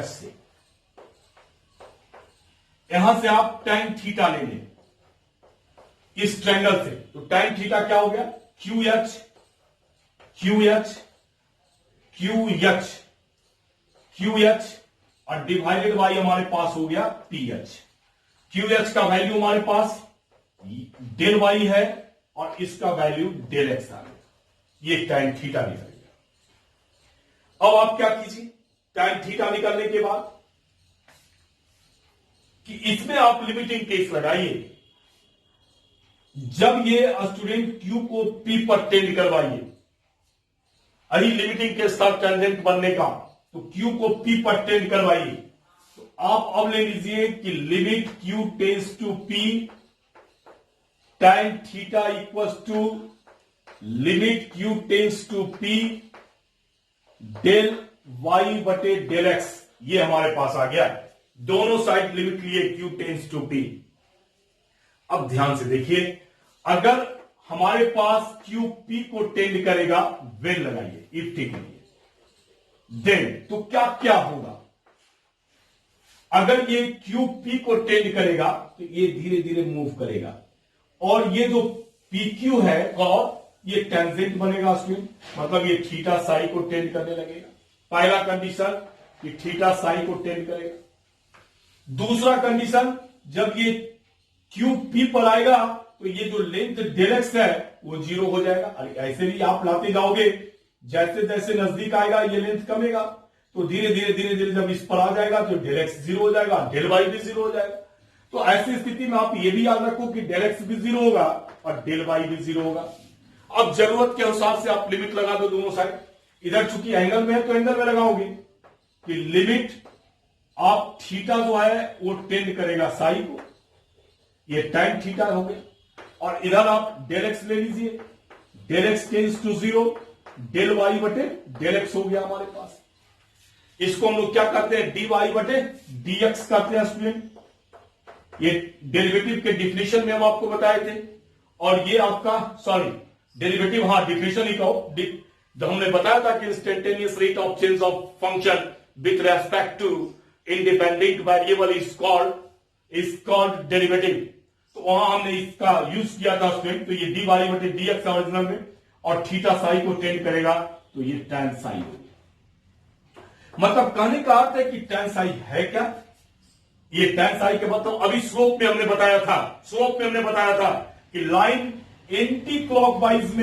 से यहां से आप tan थीटा ले लें इस ट्रायंगल से, तो tan थीटा क्या हो गया, QH और डिवाइडेड बाई हमारे पास हो गया PH। QH का वैल्यू हमारे पास डेल वाई है और इसका वैल्यू डेल एक्स आ गया, ये tan थीटा निकल गया। अब आप क्या कीजिए, tan थीटा निकलने के बाद कि इसमें आप लिमिटिंग केस लगाइए, जब ये स्टूडेंट Q को P पर टेंड करवाइए, अही लिमिटिंग केस था टेंजेंट बनने का, तो Q को P पर टेंड करवाइए, तो आप अब ले लीजिए कि limit Q tends to P tan theta equals to limit Q tends to P del y बटे डेल एक्स, ये हमारे पास आ गया। दोनों साइड लिमिट लिए क्यू टेंस टू टी। अब ध्यान से देखिए, अगर हमारे पास क्यू पी को टेंड करेगा, वेन लगाइए इफ टी के लिए, देन तो क्या क्या होगा। अगर ये क्यू पी को टेंड करेगा तो ये धीरे धीरे मूव करेगा, और ये जो पी क्यू है और ये टेंजेंट बनेगा उसमें, मतलब ये थीटा साई को टेंड करने लगेगा। पहला कंडीशन कि थीटा साई को टेंड करेगा। दूसरा कंडीशन, जब ये क्यू पी पर आएगा तो ये जो लेंथ डेल एक्स है वो जीरो हो जाएगा। ऐसे भी आप लाते जाओगे, जैसे जैसे नजदीक आएगा ये लेंथ कमेगा, तो धीरे धीरे धीरे धीरे जब इस पर आ जाएगा तो डेल एक्स जीरो हो जाएगा, डेल वाई भी जीरो हो जाएगा। तो ऐसी स्थिति में आप ये भी याद रखो कि डेल एक्स भी जीरो होगा और डेल वाई भी जीरो होगा। अब जरूरत के अनुसार से आप लिमिट लगा दो दोनों साइड। इधर चूंकि एंगल में है तो एंगल में लगाओगे कि लिमिट आप थीटा जो है वो टेंड करेगा साई को, ये tan थीटा हो गया, और इधर आप डेल एक्स ले लीजिए, del x tends to zero, del y बटे डेल एक्स हो गया हमारे पास। इसको हम लोग क्या करते हैं, डी वाई बटे डी एक्स करते हैं स्टूडेंट। ये डेरिवेटिव के डिफिनेशन में हम आपको बताए थे, और ये आपका सॉरी डेरिवेटिव, हाँ डिफिनेशन ही कहो, जब हमने बताया था कि instantaneous rate of change of function with respect to independent variable is called derivative. तो वहां हमने इसका यूज किया था स्टूडेंट। तो ये डी वाई बटे डी एक्स ओरिजिनल में, और थीटा साई को टेंड करेगा तो ये tan साई हो गया। मतलब कहने का अर्थ है कि tan साई है क्या, ये tan साई के मतलब अभी स्लोप में हमने बताया था कि लाइन एंटी क्लॉकवाइज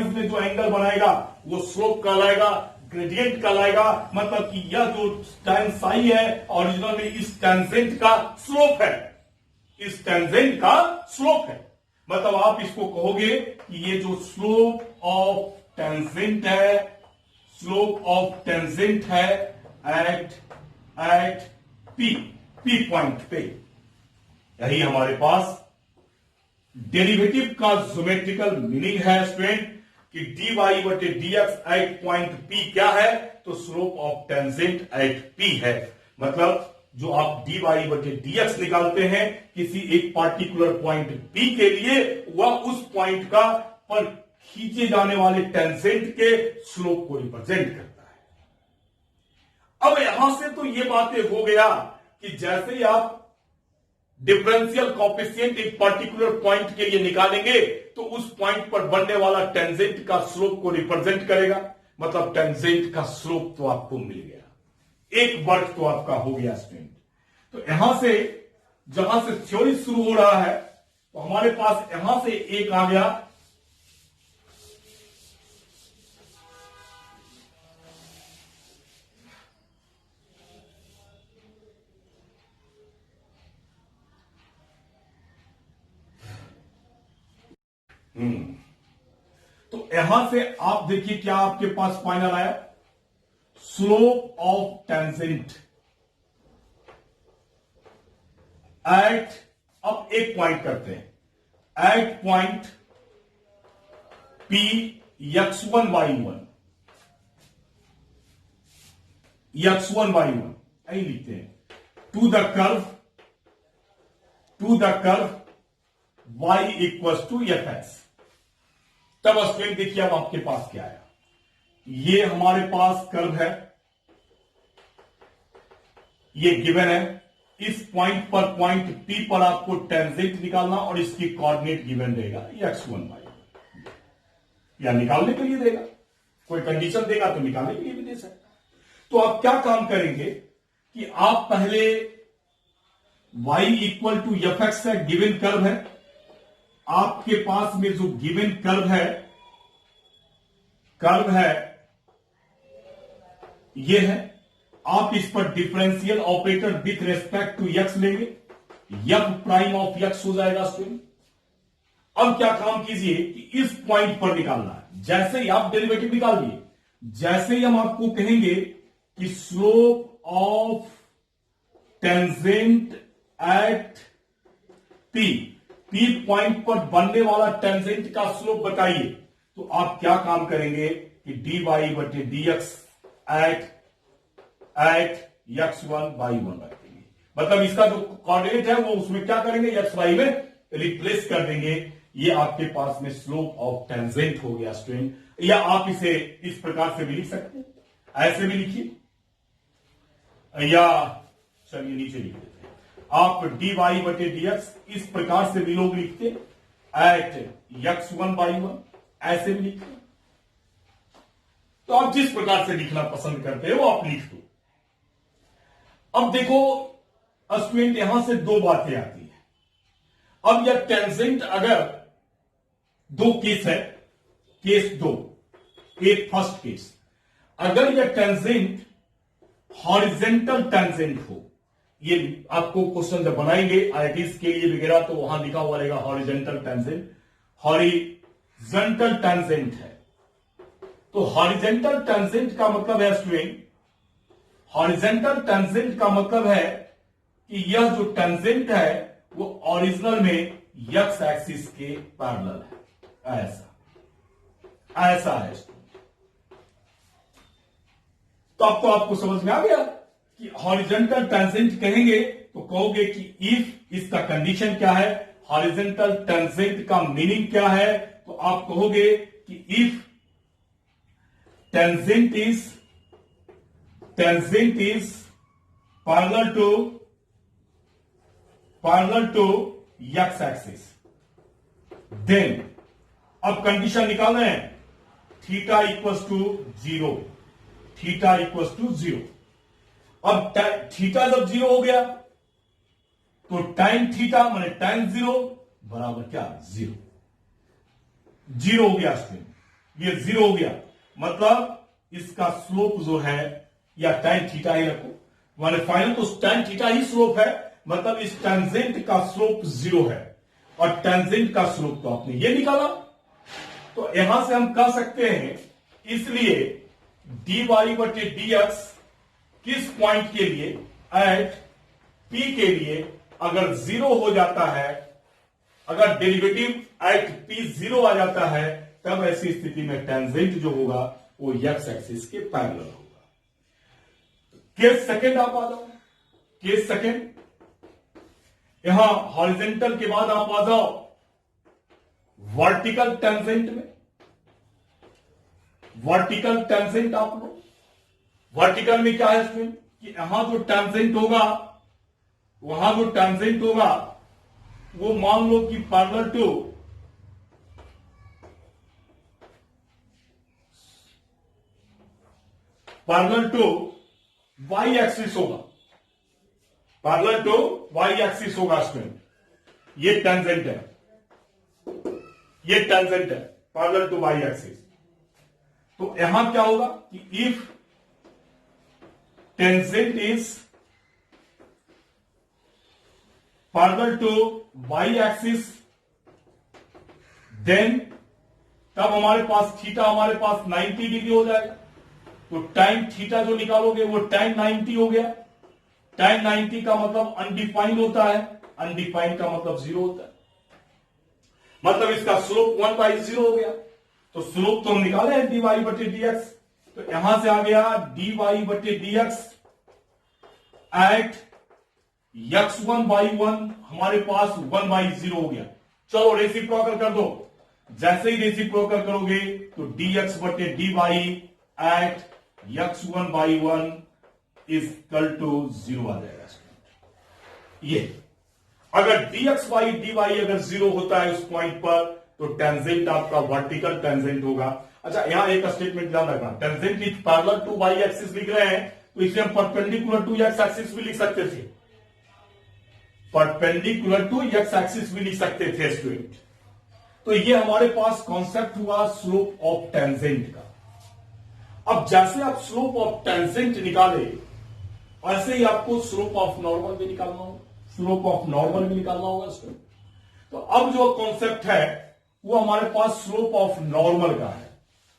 में जो एंगल बनाएगा वो स्लोप कहलाएगा, ग्रेडियंट कहलाएगा। मतलब कि यह जो tan साई है ओरिजिनल में इस टेंजेंट का स्लोप है, मतलब आप इसको कहोगे कि ये जो स्लोप ऑफ टेंजेंट है एट पी पॉइंट पे, यही हमारे पास डेरिवेटिव का ज्योमेट्रिकल मीनिंग है स्टूडेंट कि डी वाई बटे d x at point p क्या है, तो slope of tangent at p है। मतलब जो आप डी वाई बटे डी एक्स निकालते हैं किसी एक पार्टिकुलर पॉइंट पी के लिए, वह उस पॉइंट का पर खींचे जाने वाले टेंजेंट के स्लोप को रिप्रेजेंट करता है। अब यहां से तो ये बातें हो गया कि जैसे ही आप डिफरेंशियल कोएफिशिएंट एक पर्टिकुलर पॉइंट के लिए निकालेंगे तो उस पॉइंट पर बनने वाला टेंजेंट का स्लोप को रिप्रेजेंट करेगा। मतलब टेंजेंट का स्लोप तो आपको मिल गया, एक वर्ग तो आपका हो गया स्टूडेंट। तो यहां से जहां से थ्योरी शुरू हो रहा है तो हमारे पास यहां से एक आ गया, तो यहां से आप देखिए क्या आपके पास फाइनल आया, स्लोप ऑफ टेंजेंट एट, अब एक पॉइंट करते हैं, eight point P x1 y1, यही लिखते हैं, to the curve y equals to f x. तब स्टूडेंट देखिए अब आपके पास क्या है, ये हमारे पास कर्व है, ये गिवन है, इस पॉइंट पर पॉइंट P पर आपको टेंजेंट निकालना और इसकी कोऑर्डिनेट गिवन रहेगा x1 y1, या निकालने के लिए देगा, कोई कंडीशन देगा तो निकालने के लिए भी दे सकता। तो आप क्या काम करेंगे कि आप पहले y equal to f x है, गिवन कर्व है आपके पास में, जो गिवन कर्व है ये है, आप इस पर differential operator with respect to x लेंगे, एफ प्राइम ऑफ एक्स हो जाएगा स्टूडेंट। अब क्या काम कीजिए कि इस पॉइंट पर निकालना है, जैसे ही आप डेरिवेटिव निकाल दिए, जैसे ही हम आपको कहेंगे कि slope of tangent at p point पर बनने वाला टेंजेंट का स्लोप बताइए, तो आप क्या काम करेंगे कि डी वाई बटे डी एक्स एट x1y1 रखेंगे। मतलब इसका जो कोऑर्डिनेट है वो उसमें क्या करेंगे, एक्स वाई में रिप्लेस कर देंगे। ये आपके पास में स्लोप ऑफ टेंजेंट हो गया स्टूडेंट। या आप इसे इस प्रकार से भी लिख सकते हैं, ऐसे भी लिखिए, या चलिए नीचे लिख देते हैं। आप डी वाई बटे डी एक्स इस प्रकार से भी लोग लिखते एट x1y1, ऐसे भी लिखते। तो आप जिस प्रकार से लिखना पसंद करते हो वो आप लिख दो। अब देखो स्टूडेंट, यहां से दो बातें आती है। अब यह टेंजेंट, अगर दो केस है, केस दो, एक फर्स्ट केस, अगर यह टेंजेंट हॉरिजेंटल टेंजेंट हो, ये आपको क्वेश्चन जब बनाएंगे आईआईटीज के लिए वगैरह तो वहां लिखा हुआ रहेगा हॉरिजेंटल टेंजेंट, हॉरिजेंटल टेंजेंट है। तो हॉरिजेंटल टेंजेंट का मतलब है स्टूडेंट, हॉरिजेंटल टेंजेंट का मतलब है कि यह जो टेंजेंट है वो ओरिजिनल में एक्स एक्सिस के पैरेलल है, ऐसा है। तो आपको समझ में आ गया कि हॉरिजेंटल टेंजेंट कहेंगे तो कहोगे कि इफ, इसका कंडीशन क्या है, हॉरिजेंटल टेंजेंट का मीनिंग क्या है, तो आप कहोगे कि if tangent is parallel to x axis, then अब कंडीशन निकाल रहे हैं, theta equals to zero, theta equals to zero. अब थीटा जब जीरो हो गया तो टाइम थीटा माने टाइम जीरो बराबर क्या, जीरो। जीरो हो गया स्टूडेंट, ये जीरो हो गया, मतलब इसका स्लोप जो है, या टाइम थीटा ही रखो, माने फाइनल तो टाइम थीटा ही स्लोप है, मतलब इस टेंजेंट का स्लोप जीरो है। और टेंजेंट का स्लोप तो आपने ये निकाला, तो यहां से हम कह सकते हैं, इसलिए डी वाई बटे डी एक्स किस पॉइंट के लिए, एट पी के लिए अगर जीरो हो जाता है, अगर डेरिवेटिव एट पी जीरो आ जाता है, तब ऐसी स्थिति में टेंजेंट जो होगा वो एक्स एक्सिस के पैरेलल होगा। केस सेकंड आप आ जाओ, केस सेकंड, यहां हॉरिजेंटल के बाद आप आ जाओ वर्टिकल टेंजेंट में। वर्टिकल टेंजेंट आप लो, वर्टिकल में क्या है स्टूडेंट कि यहां जो टेंजेंट होगा, वहां जो टेंजेंट होगा वो मान लो कि पैरेलल टू वाई एक्सिस होगा, पैरेलल टू वाई एक्सिस होगा स्टूडेंट। ये टेंजेंट है, ये टेंजेंट है पैरेलल टू वाई एक्सिस। तो यहां क्या होगा कि if tangent is parallel to y axis, then तब हमारे पास थीटा हमारे पास 90 डिग्री हो जाएगा। तो टाइम थीटा जो निकालोगे वो टाइम 90 हो गया। टाइम 90 का मतलब अनडिफाइंड होता है, अनडिफाइंड का मतलब जीरो होता है, मतलब इसका स्लोप 1/0 हो गया। तो स्लोप तो हम निकाले हैं डी वाई बटे डी एक्स, तो यहां से आ गया डी वाई बटे डी एक्स एट x1/1, हमारे पास 1/0 हो गया। चलो रेसिप्रोकल कर दो, जैसे ही रेसिप्रोकल करोगे तो dx बटे dy at x1/1 is equal to 0 आ जाएगा। ये अगर dx बाई dy अगर 0 होता है उस पॉइंट पर, तो टेंजेंट आपका वर्टिकल टेंजेंट होगा। अच्छा, यहां एक स्टेटमेंट ध्यान रखना, tangent is parallel to y axis लिख रहे हैं, तो इसे हम परपेंडिकुलर टू एक्स एक्सिस भी लिख सकते थे, परपेंडिकुलर टू एक्स एक्सिस भी लिख सकते थे स्टूडेंट। तो ये हमारे पास कॉन्सेप्ट हुआ स्लोप ऑफ टेंजेंट का। अब जैसे आप स्लोप ऑफ टेंजेंट निकाले, वैसे ही आपको स्लोप ऑफ नॉर्मल भी निकालना होगा, स्लोप ऑफ नॉर्मल भी निकालना होगा स्टूडेंट। तो अब जो कॉन्सेप्ट है वो हमारे पास स्लोप ऑफ नॉर्मल का है।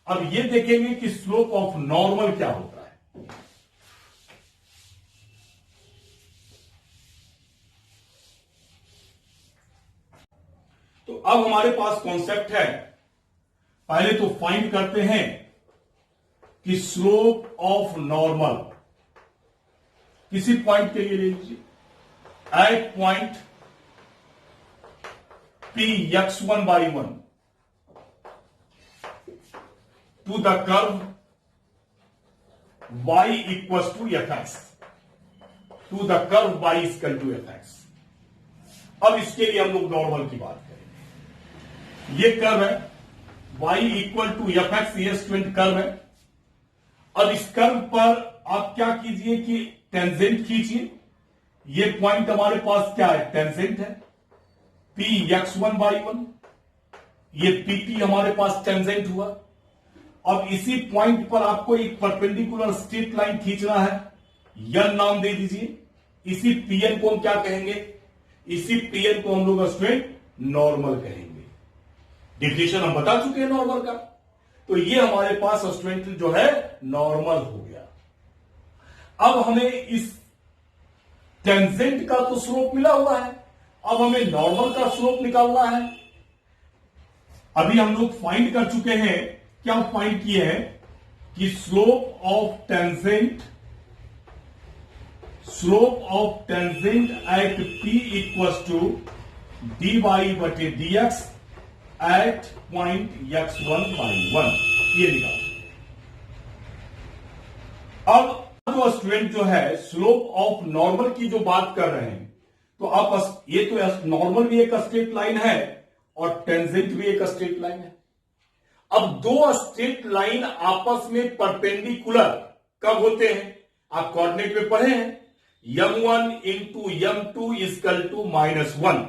अब ये देखेंगे कि स्लोप ऑफ नॉर्मल क्या होता है। तो अब हमारे पास कॉन्सेप्ट है, पहले तो फाइंड करते हैं कि स्लोप ऑफ नॉर्मल किसी पॉइंट के लिए ले लीजिए at point p x1/1 to the curve y equals to fx, to the curve y equal to fx। अब इसके लिए हम लोग नॉर्मल की बात करेंगे। ये कर्व है y इक्वल टू fx, ये स्टूडेंट कर्व है। अब इस कर्व पर आप क्या कीजिए कि टेंजेंट खींचिए। ये पॉइंट हमारे पास क्या है, टेंजेंट है p x1/1, ये pt हमारे पास टेंजेंट हुआ। अब इसी पॉइंट पर आपको एक परपेंडिकुलर स्ट्रेट लाइन खींचना है, यन नाम दे दीजिए। इसी pn को हम क्या कहेंगे, इसी pn को हम लोग स्टूडेंट नॉर्मल कहेंगे। डिफिनेशन हम बता चुके हैं नॉर्मल का, तो ये हमारे पास स्टूडेंट जो है नॉर्मल हो गया। अब हमें इस टेंजेंट का तो स्लोप मिला हुआ है, अब हमें नॉर्मल का स्लोप निकालना है। अभी हम लोग फाइंड कर चुके हैं, क्या फाइंड किए हैं कि slope of tangent at p equals to dy/dx at point x1/1, ये निकाल। अब जो स्टूडेंट जो है स्लोप ऑफ नॉर्मल की जो बात कर रहे हैं, तो आप ये तो नॉर्मल भी एक स्ट्रेट लाइन है और टेंजेंट भी एक स्ट्रेट लाइन है। अब दो स्ट्रेट लाइन आपस में परपेंडिकुलर कब होते हैं, आप कोऑर्डिनेट में पढ़े हैं, m1 into m2 equal to -1।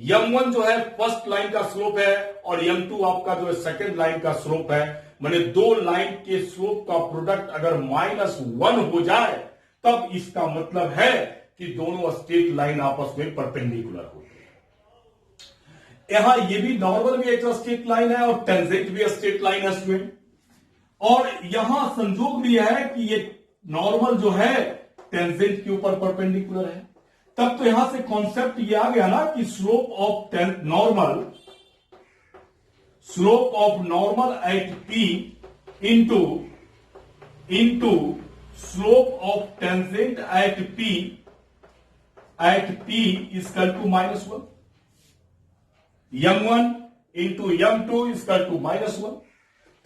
m1 जो है फर्स्ट लाइन का स्लोप है और m2 आपका जो है सेकेंड लाइन का स्लोप है। माने दो लाइन के स्लोप का प्रोडक्ट अगर -1 हो जाए तब इसका मतलब है कि दोनों स्ट्रेट लाइन आपस में परपेंडिकुलर होती है। यहां ये भी नॉर्मल भी एक स्ट्रेट लाइन है और टेंजेंट भी स्ट्रेट लाइन है स्टूडेंट। और यहां संजोग भी है कि ये नॉर्मल जो है टेंजेंट के ऊपर परपेंडिकुलर है। तब तो यहां से कॉन्सेप्ट ये आ गया ना कि slope of normal at p into slope of tangent at p equal to -1। m1 into m2 equal to -1।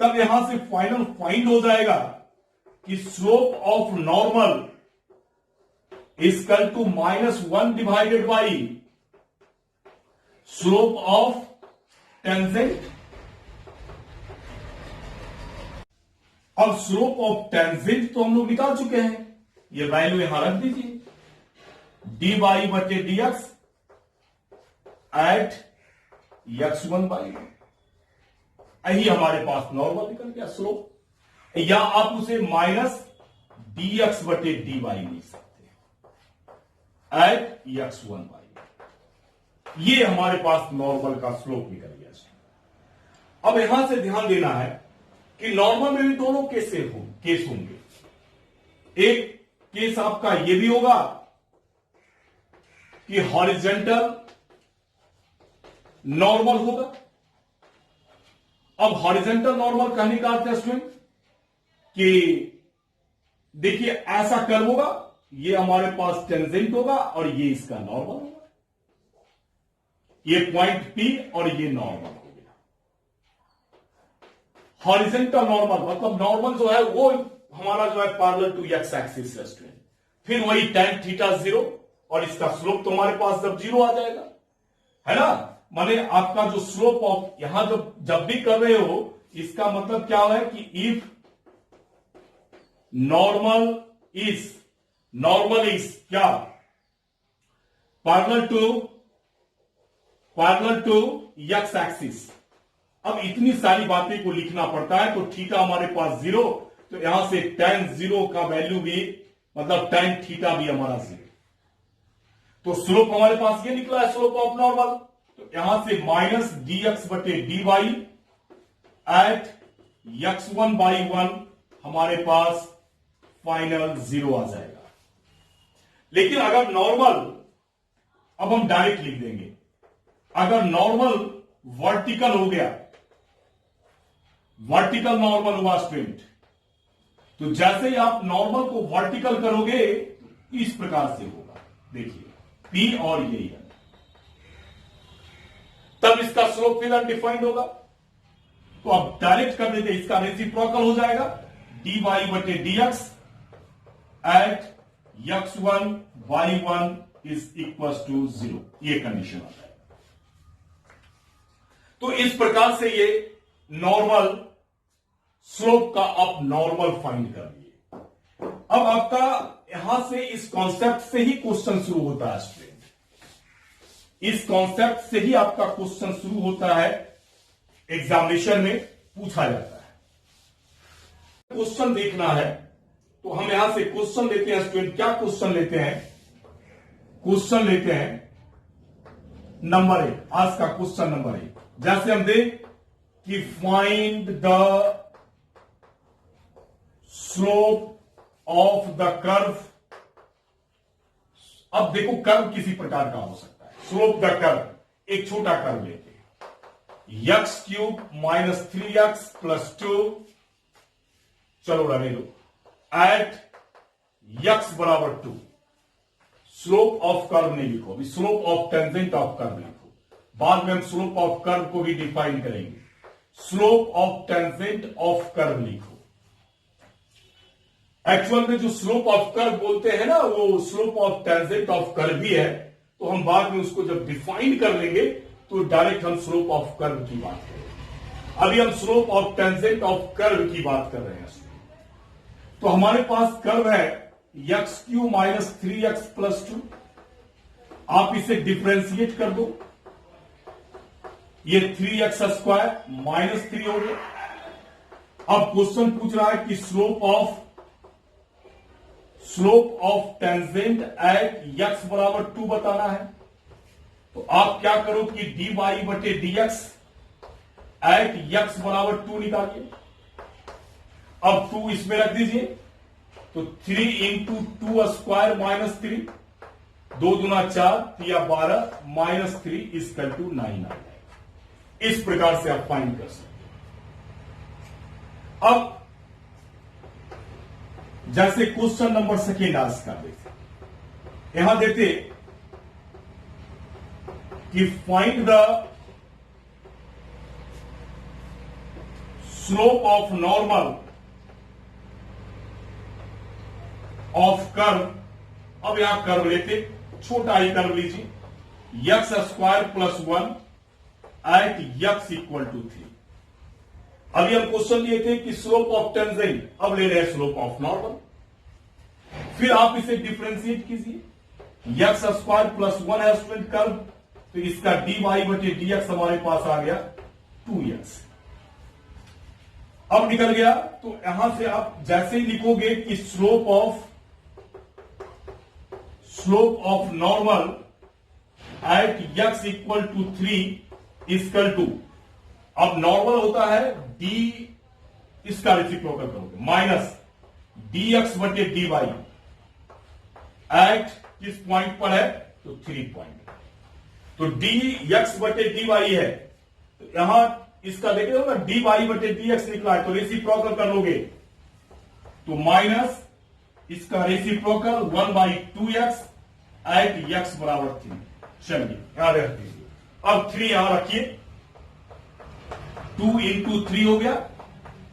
तब यहां से फाइनल फाइंड हो जाएगा कि slope of normal equal to -1 divided by slope of tangent. अब स्लोप ऑफ टेंजेंट तो हम लोग निकाल चुके हैं, ये वैल्यू यहां रख दीजिए, dy/dx एट x1/1। यही हमारे पास नॉर्मल निकल गया स्लोप, या आप उसे -dx/dy लिख सकते हैं एट x1/1। ये हमारे पास नॉर्मल का स्लोप निकल गया। अब यहां से ध्यान देना है कि नॉर्मल में भी दोनों केस होंगे। एक केस आपका ये भी होगा कि हॉरिजॉन्टल नॉर्मल होगा। अब हॉरिजॉन्टल नॉर्मल कहने का अर्थ है स्टूडेंट कि देखिए ऐसा कर्व होगा, ये हमारे पास टेंजेंट होगा और ये इसका नॉर्मल होगा, ये पॉइंट P और ये नॉर्मल हो गया। हॉरिजॉन्टल नॉर्मल मतलब नॉर्मल जो है वो हमारा जो है पैरेलल टू x एक्सिस है स्टूडेंट। फिर वही tan थीटा 0 और इसका स्लोप तो हमारे पास जब 0 आ जाएगा, है ना। माने आपका जो स्लोप ऑफ यहां जब भी कर रहे हो, इसका मतलब क्या है कि इफ नॉर्मल इज क्या पैरेलल टू x एक्सिस। अब इतनी सारी बातें को लिखना पड़ता है, तो थीटा हमारे पास 0, तो यहां से tan 0 का वैल्यू भी मतलब tan थीटा भी हमारा 0। तो स्लोप हमारे पास ये निकला है स्लोप ऑफ नॉर्मल। तो यहां से -dx/dy एट x1/1 हमारे पास फाइनल 0 आ जाएगा। लेकिन अगर नॉर्मल, अब हम डायरेक्ट लिख देंगे, अगर नॉर्मल वर्टिकल हो गया, वर्टिकल नॉर्मल हुआ स्टूडेंट, तो जैसे ही आप नॉर्मल को वर्टिकल करोगे इस प्रकार से होगा, देखिए P और ये N, तब इसका स्लोप फिर अनडिफाइंड होगा। तो आप डायरेक्ट कर देते, इसका रेसिप्रोकल हो जाएगा dy बटे dx at x1 y1 is equal to 0, ये कंडीशन आता है। तो इस प्रकार से ये नॉर्मल स्लोप का आप नॉर्मल फाइंड कर लिए। अब आपका यहां से इस कॉन्सेप्ट से ही क्वेश्चन शुरू होता है स्टूडेंट, इस कॉन्सेप्ट से ही आपका क्वेश्चन शुरू होता है, एग्जामिनेशन में पूछा जाता है। क्वेश्चन देखना है तो हम यहां से क्वेश्चन लेते हैं स्टूडेंट। क्या क्वेश्चन लेते हैं? क्वेश्चन लेते हैं नंबर 1, आज का क्वेश्चन नंबर 1। जैसे हम देख कि find the slope of the curve. अब देखो कर्व किसी प्रकार का हो सकता है। स्लोप द कर्व, एक छोटा कर्व लेते हैं, x cube minus 3x plus 2, चलो रहने दो, एट x बराबर 2। स्लोप ऑफ कर्व नहीं लिखो, अभी slope of tangent of curve लिखो, बाद में हम स्लोप ऑफ कर्व को भी डिफाइन करेंगे। Slope of tangent of curve लिखो। एक्चुअल में जो स्लोप ऑफ कर्व बोलते हैं ना, वो slope of tangent of curve भी है, तो हम बाद में उसको जब डिफाइन कर लेंगे तो डायरेक्ट हम स्लोप ऑफ कर्व की बात करेंगे। अभी हम slope of tangent of curve की बात कर रहे हैं। तो हमारे पास कर्व है x Q minus 3x plus 2, आप इसे डिफ्रेंशिएट कर दो, ये 3x स्क्वायर माइनस 3 हो गया। अब क्वेश्चन पूछ रहा है कि slope of tangent eight x बराबर 2 बताना है। तो आप क्या करो कि dy बटे dx एट x बराबर 2 निकालिए। अब 2 इसमें रख दीजिए, तो 3 इंटू 2 स्क्वायर माइनस 3, 2 दूना 4, 3 12 माइनस 3 इक्वल टू 9 आ जाएगा। इस प्रकार से आप फाइंड कर सकते हैं। अब जैसे क्वेश्चन नंबर सेकेंड आज कर देते, यहां देते कि find the slope of normal of curve. अब यहां कर्व लेते, छोटा ही कर्व लीजिए, x square plus 1 at x equal to 3। अभी हम क्वेश्चन लिए थे कि स्लोप ऑफ टेंजेंट, अब ले रहे हैं स्लोप ऑफ नॉर्मल। फिर आप इसे डिफ्रेंशिएट कीजिए, एक्स स्क्वायर प्लस 1 है स्टूडेंट कर्व, तो इसका dy बटे dx हमारे पास आ गया 2x। अब निकल गया, तो यहां से आप जैसे ही लिखोगे कि slope of normal at x equal to 3 equal to, अब नॉर्मल होता है d, इसका रेसिप्रोकल करोगे, माइनस dx बटे dy एट किस पॉइंट पर है, तो 3 पॉइंट। तो dx बटे dy है, तो यहां इसका देखे हो ना, dy बटे dx निकला है, तो रेसिप्रोकल कर लोगे, तो माइनस इसका रेसिप्रोकल 1/2x एट x बराबर 3। चलिए याद रख दीजिए। अब 3 यहां रखिए, 2 इंटू 3 हो गया,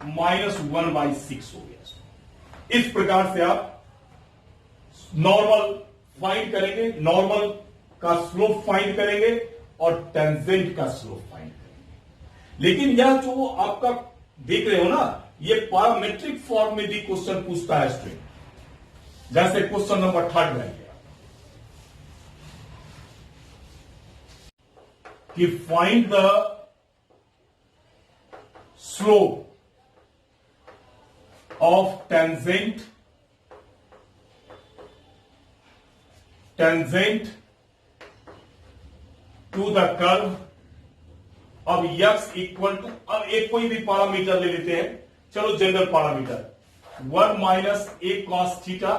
माइनस 1/6 हो गया। इस प्रकार से आप नॉर्मल फाइंड करेंगे, नॉर्मल का स्लोप फाइंड करेंगे और टेंजेंट का स्लोप फाइंड करेंगे। लेकिन यह जो आपका देख रहे हो ना, ये पैरामेट्रिक फॉर्म में भी क्वेश्चन पूछता है स्टूडेंट। जैसे क्वेश्चन नंबर 3 में कि find the slope of tangent to the curve. अब x इक्वल टू, अब एक कोई भी पैरामीटर ले लेते हैं, चलो general parameter 1 minus a cos theta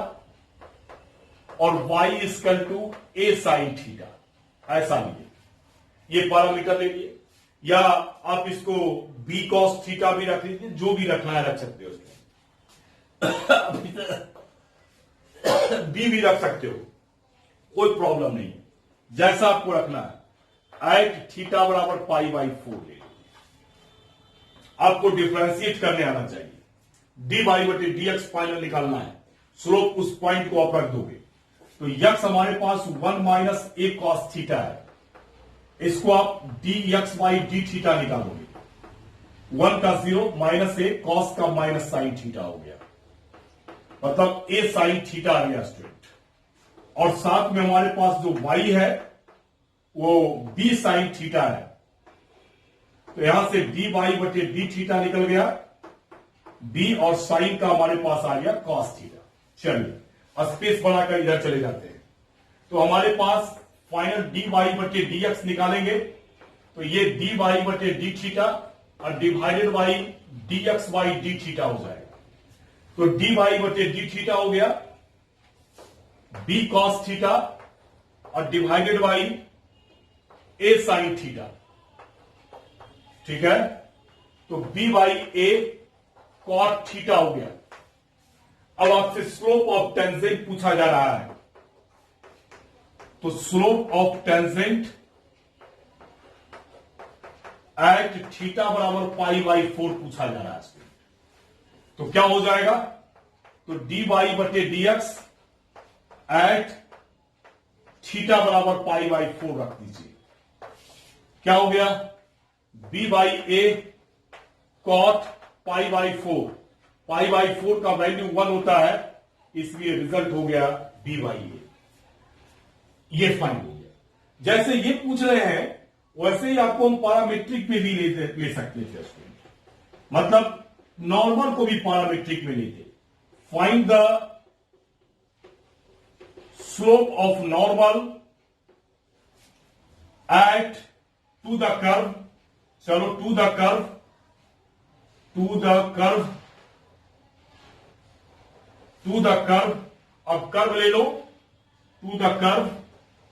और y equal to a sin theta, ऐसा लीजिए, ये पैरामीटर ले लिए, या आप इसको b cos थीटा भी रख लीजिए, जो भी रखना है रख सकते हो उसमें। बी भी रख सकते हो, कोई प्रॉब्लम नहीं है, जैसा आपको रखना है। एट थीटा बराबर पाई बाई 4 ले लो। आपको डिफरेंशिएट करने आना चाहिए। डी बाई बटे डी एक्स फाइनल निकालना है, स्लोप उस पॉइंट को आप रख दोगे तो यक्स हमारे पास 1 माइनस ए कॉस थीटा है, इसको आप D x by d theta निकालोगे। 1 का 0 माइनस ए कॉस का माइनस साइन थीटा हो गया, मतलब ए साइन थीटा आ गया स्टूडेंट। और साथ में हमारे पास जो वाई है वो बी साइन थीटा है, तो यहां से डी वाई बटे डी थीटा निकल गया, बी और साइन का हमारे पास आ गया कॉस थीटा। चलिए स्पेस बढ़ाकर इधर चले जाते हैं, तो हमारे पास फाइनल डी वाई बटे डी एक्स निकालेंगे, तो ये डी वाई बटे डी थीटा और divided by d x by d theta हो जाएगा। तो डी वाई बटे डी थीटा हो गया, बी कॉस थीटा और divided by a sine theta, ठीक है। तो b by a cot theta हो गया। अब आपसे स्लोप ऑफ टेंजेंट पूछा जा रहा है, तो slope of tangent eight theta बराबर पाई बाई 4 पूछा जा रहा है। तो क्या हो जाएगा, तो डी वाई बटे डी एक्स एट थीटा बराबर पाई बाई 4 रख दीजिए। क्या हो गया, b by a cot pi by 4, pi by 4 का वैल्यू 1 होता है, इसलिए रिजल्ट हो गया बी बाई ए। ये फाइन हो गया। जैसे ये पूछ रहे हैं वैसे ही आपको हम पैरामीट्रिक में भी ले सकते थे स्टूडेंट, मतलब नॉर्मल को भी पैरामीट्रिक में लेते। Find the slope of normal at to the curve, चलो to the curve, to the curve, to the curve. अब कर्व ले लो, to the curve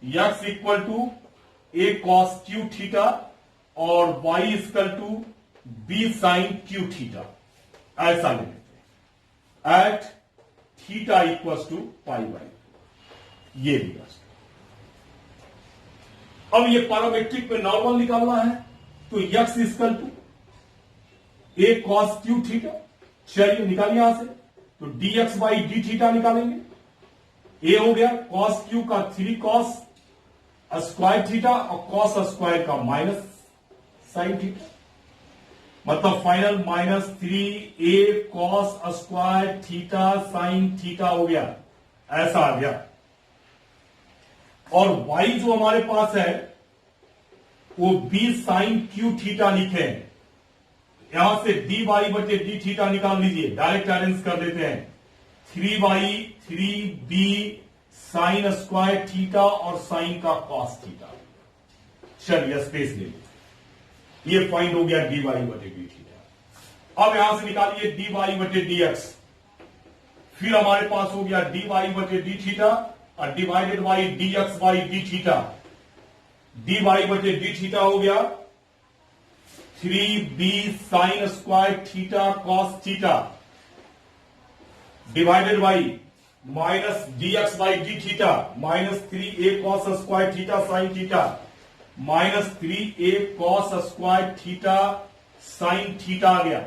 x equal to a cos cube theta और y equal to b sine cube theta, ऐसा ले लेते हैं at theta equal to pi by, ये लिया। अब ये पैरामीट्रिक में नॉर्मल निकालना है, तो x equal to a cos cube theta, चलिए निकालिए यहां से, तो d x by d theta निकालेंगे। ए हो गया कॉस क्यू का 3 कॉस स्क्वायर थीटा और कॉस स्क्वायर का माइनस साइन थीटा, मतलब final minus 3 a cos square theta sine theta हो गया, ऐसा आ गया। और y जो हमारे पास है वो बी साइन क्यू थीटा लिखे हैं, यहां से डी वाई बटे डी थीटा निकाल लीजिए, डायरेक्ट अरेंज कर देते हैं। 3y 3b sine square theta और साइन का कॉस थीटा। चलिए स्पेस ले लीजिए, ये फाइंड हो गया डी वाई बटे डी थीटा। अब यहां से निकालिए डी वाई बटे डी एक्स, फिर हमारे पास हो गया डी वाई बटे डी थीटा और divided by d x by d theta. D y बटे डी थीटा हो गया 3b sine square theta cos theta divided by minus d x by d theta minus 3a cos square theta sine theta minus 3a cos square theta sine theta आ गया।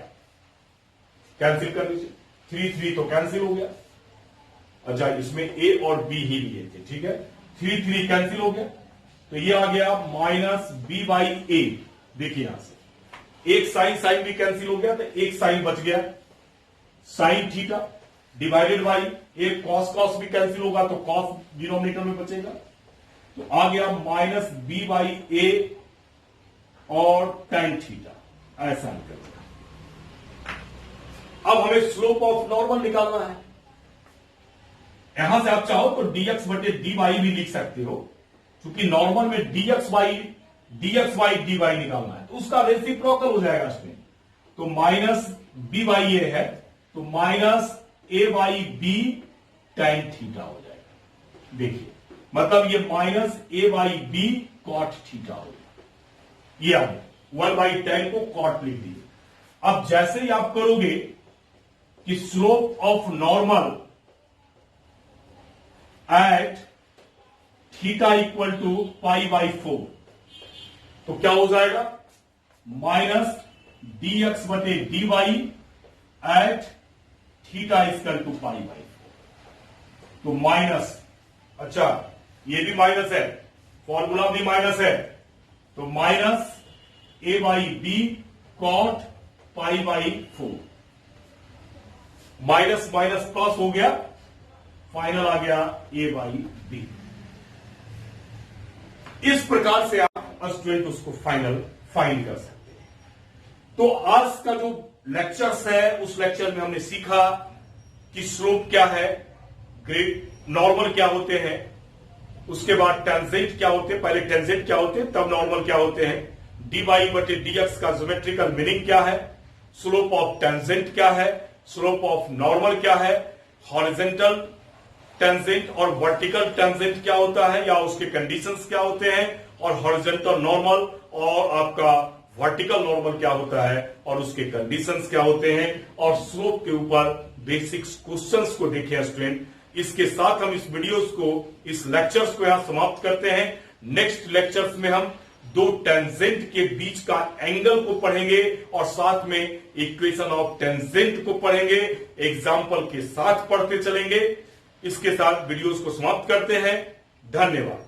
कैंसिल कर लीजिए, 3 तो कैंसिल हो गया। अच्छा, इसमें a और b ही लिए थे, ठीक है। 3 कैंसिल हो गया, तो ये आ गया माइनस b बाई ए। देखिए यहां से एक साइन भी कैंसिल हो गया, तो एक साइन बच गया साइन थीटा डिवाइडेड बाई एक कॉस भी कैंसिल होगा, तो कॉस डिनोमिनेटर में बचेगा, तो आ गया माइनस b बाई ए और tan थीटा, ऐसा निकल गया। अब हमें स्लोप ऑफ नॉर्मल निकालना है। यहां से आप चाहो तो dx बटे dy भी लिख सकते हो, क्योंकि नॉर्मल में dx बाई dy निकालना है, तो उसका रेसिप्रोकल हो जाएगा इसमें। तो माइनस b बाई ए है, तो minus a by b tan theta हो जाएगा। देखिए, मतलब ये minus a by b cot theta हो गया। ये 1 बाई tan को कॉट लिख दीजिए। अब जैसे ही आप करोगे कि slope of normal at theta equal to π/4, तो क्या हो जाएगा माइनस dx बटे dy at theta equal to π/4। तो माइनस, अच्छा ये भी माइनस है, फॉर्मूला भी माइनस है, तो minus a/b cot π/4, minus minus plus हो गया, फाइनल आ गया a/b। इस प्रकार से आप स्टूडेंट उसको फाइनल फाइंड कर सकते हैं। तो आज का जो लेक्चर्स है उस लेक्चर में हमने सीखा कि स्लोप क्या है, ग्रेड नॉर्मल क्या होते हैं, उसके बाद टेंजेंट क्या होते हैं, पहले टेंजेंट क्या होते हैं तब नॉर्मल क्या होते हैं, dy बटे dx का ज्योमेट्रिकल मीनिंग क्या है, स्लोप ऑफ टेंजेंट क्या है, स्लोप ऑफ नॉर्मल क्या है, हॉरिजॉन्टल टेंजेंट और वर्टिकल टेंजेंट क्या होता है या उसके कंडीशंस क्या होते हैं, और हॉरिजॉन्टल नॉर्मल और आपका वर्टिकल नॉर्मल क्या होता है और उसके कंडीशंस क्या होते हैं, और स्लोप के ऊपर बेसिक्स क्वेश्चंस को देखें स्टूडेंट। इसके साथ हम इस वीडियोस को, इस लेक्चर्स को यहां समाप्त करते हैं। नेक्स्ट लेक्चर्स में हम दो टेंजेंट के बीच का एंगल को पढ़ेंगे और साथ में इक्वेशन ऑफ टेंजेंट को पढ़ेंगे, एग्जाम्पल के साथ पढ़ते चलेंगे। इसके साथ वीडियोस को समाप्त करते हैं। धन्यवाद।